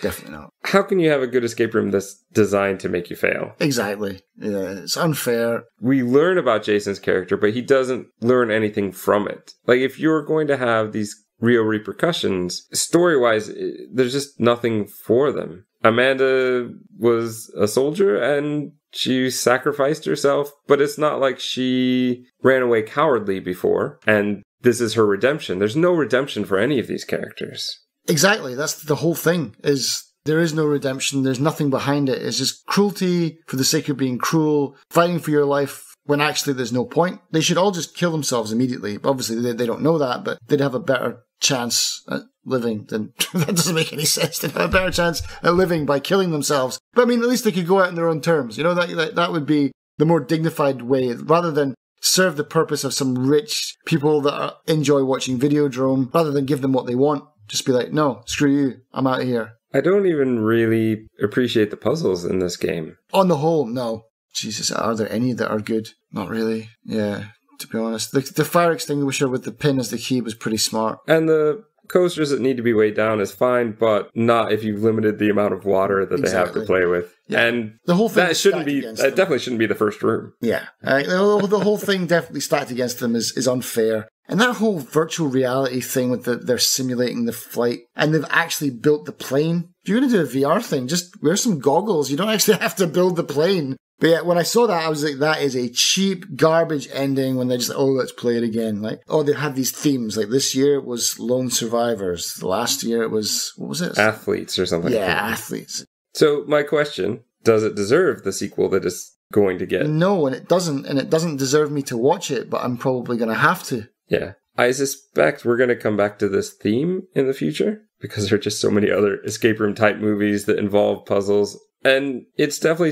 [SPEAKER 2] definitely not.
[SPEAKER 1] How can you have a good escape room that's designed to make you fail?
[SPEAKER 2] Exactly. Yeah, it's unfair.
[SPEAKER 1] We learn about Jason's character, but he doesn't learn anything from it. Like, if you're going to have these real repercussions, story-wise, there's just nothing for them. Amanda was a soldier and she sacrificed herself, but it's not like she ran away cowardly before, and this is her redemption. There's no redemption for any of these characters.
[SPEAKER 2] Exactly. That's the whole thing, is there is no redemption. There's nothing behind it. It's just cruelty for the sake of being cruel, fighting for your life when actually there's no point. They should all just kill themselves immediately. Obviously, they don't know that, but they'd have a better chance at living than... That doesn't make any sense. They'd have a better chance at living by killing themselves. But I mean, at least they could go out on their own terms. That would be the more dignified way, rather than serve the purpose of some rich people that enjoy watching Videodrome, rather than give them what they want. Just be like, no, screw you, I'm out of here.
[SPEAKER 1] I don't even really appreciate the puzzles in this game.
[SPEAKER 2] On the whole, no. Jesus, are there any that are good? Not really. Yeah, to be honest. The fire extinguisher with the pin as the key was pretty smart.
[SPEAKER 1] And the coasters that need to be weighed down is fine, but not if you've limited the amount of water that they have to play with. Yeah. And
[SPEAKER 2] the whole thing
[SPEAKER 1] that definitely shouldn't be the first room.
[SPEAKER 2] Yeah. The whole thing definitely stacked against them is unfair. And that whole virtual reality thing with they're simulating the flight and they've actually built the plane. If you're going to do a VR thing, just wear some goggles. You don't actually have to build the plane. But yeah, when I saw that, I was like, that is a cheap garbage ending when they're just like, oh, let's play it again. Like, oh, they had these themes. Like this year it was lone survivors. The last year it was, what was it?
[SPEAKER 1] Athletes or something.
[SPEAKER 2] Yeah, athletes.
[SPEAKER 1] So my question, does it deserve the sequel that it's going to get?
[SPEAKER 2] No, and it doesn't. And it doesn't deserve me to watch it, but I'm probably going to have to.
[SPEAKER 1] Yeah. I suspect we're going to come back to this theme in the future because there are just so many other escape room type movies that involve puzzles. And it's definitely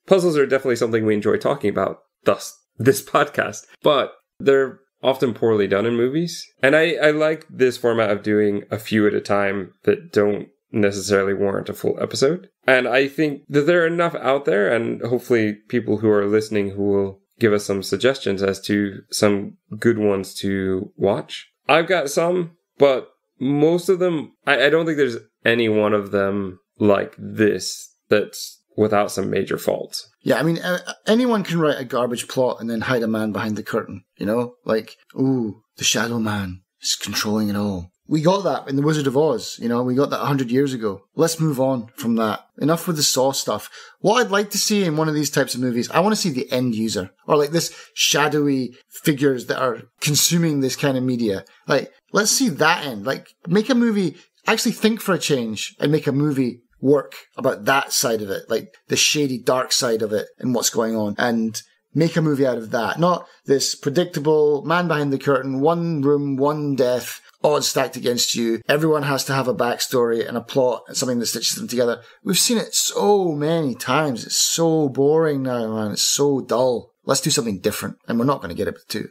[SPEAKER 1] puzzles are definitely something we enjoy talking about, thus this podcast. But they're often poorly done in movies. And I like this format of doing a few at a time that don't necessarily warrant a full episode. And I think that there are enough out there, and hopefully people who are listening who will give us some suggestions as to some good ones to watch. I've got some, but most of them, I don't think there's any one of them like this that's without some major faults.
[SPEAKER 2] Yeah, I mean, anyone can write a garbage plot and then hide a man behind the curtain, you know? Like, ooh, the Shadow Man is controlling it all. We got that in The Wizard of Oz, you know? We got that 100 years ago. Let's move on from that. Enough with the Saw stuff. What I'd like to see in one of these types of movies, I want to see the end user. Or like this shadowy figures that are consuming this kind of media. Like, let's see that end. Like, make a movie, actually think for a change and make a movie work about that side of it, like the shady dark side of it and what's going on, and make a movie out of that. Not this predictable man behind the curtain, one room, one death, odds stacked against you. Everyone has to have a backstory and a plot and something that stitches them together. We've seen it so many times. It's so boring now, man. It's so dull. Let's do something different, and we're not going to get it with 2.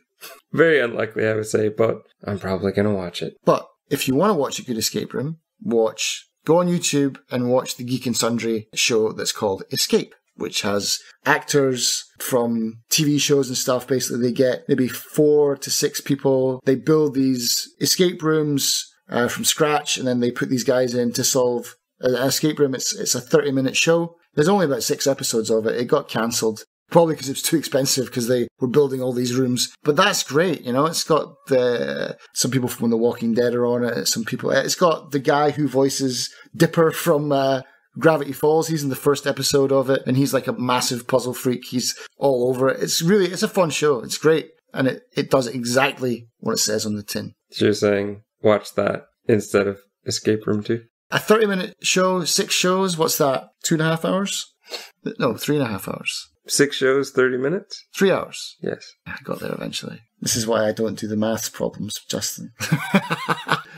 [SPEAKER 1] Very unlikely, I would say, but I'm probably going to watch it.
[SPEAKER 2] But if you want to watch a good escape room, go on YouTube and watch the Geek and Sundry show that's called Escape, which has actors from TV shows and stuff. Basically, they get maybe 4 to 6 people. They build these escape rooms from scratch, and then they put these guys in to solve an escape room. It's a 30-minute show. There's only about 6 episodes of it. It got cancelled. Probably because it was too expensive because they were building all these rooms. But that's great, you know. It's got some people from The Walking Dead are on it. It's got the guy who voices Dipper from Gravity Falls. He's in the first episode of it, and he's like a massive puzzle freak. He's all over it. It's a fun show. It's great, and it does exactly what it says on the tin.
[SPEAKER 1] So you're saying watch that instead of Escape Room 2?
[SPEAKER 2] A 30-minute show, 6 shows. What's that? 2.5 hours? No, 3.5 hours.
[SPEAKER 1] 6 shows, 30 minutes?
[SPEAKER 2] 3 hours.
[SPEAKER 1] Yes.
[SPEAKER 2] I got there eventually. This is why I don't do the maths problems, Justin.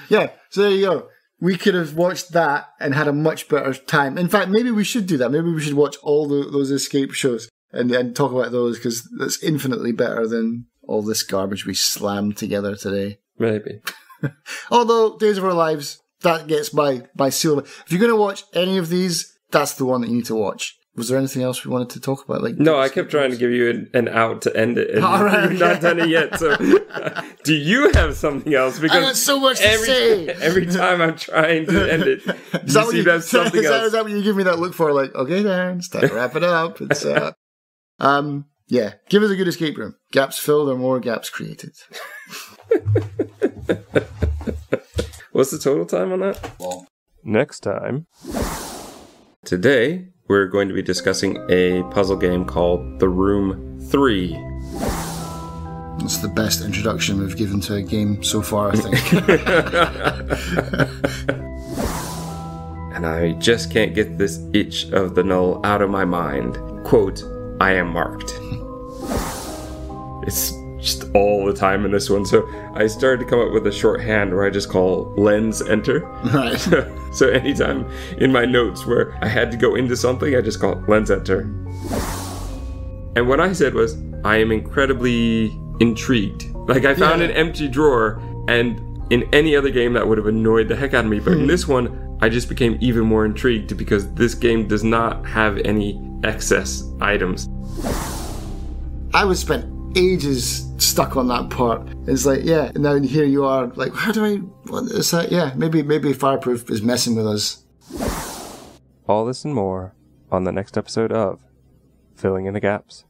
[SPEAKER 2] Yeah, so there you go. We could have watched that and had a much better time. In fact, maybe we should do that. Maybe we should watch all those escape shows and talk about those, because that's infinitely better than all this garbage we slammed together today.
[SPEAKER 1] Maybe.
[SPEAKER 2] Although, Days of Our Lives, that gets my seal. If you're going to watch any of these, that's the one that you need to watch. Was there anything else we wanted to talk about?
[SPEAKER 1] No, I kept trying to give you an out to end it, and you've not done it yet. So, do you have something else? Because
[SPEAKER 2] I got so much to say.
[SPEAKER 1] Every time I'm trying to end it, you seem to have something else.
[SPEAKER 2] Is that what you give me that look for? Like, okay, then, it's time to wrap it up. It's yeah. Give us a good escape room. Gaps filled or more gaps created.
[SPEAKER 1] What's the total time on that?
[SPEAKER 2] Well,
[SPEAKER 1] next time. Today, we're going to be discussing a puzzle game called The Room 3.
[SPEAKER 2] That's the best introduction we've given to a game so far, I think.
[SPEAKER 1] And I just can't get this itch of the null out of my mind. Quote, I am marked. It's just all the time in this one. So I started to come up with a shorthand where I just call lens enter.
[SPEAKER 2] Right.
[SPEAKER 1] So anytime in my notes where I had to go into something, I just call it lens enter. And what I said was, I am incredibly intrigued. Like, I found an empty drawer, and in any other game that would have annoyed the heck out of me. But in this one, I just became even more intrigued because this game does not have any excess items.
[SPEAKER 2] I would spend ages stuck on that part. It's like, yeah, and now here you are, like, how do I, what is that? Yeah, maybe Fireproof is messing with us.
[SPEAKER 1] All this and more on the next episode of Filling in the Gaps.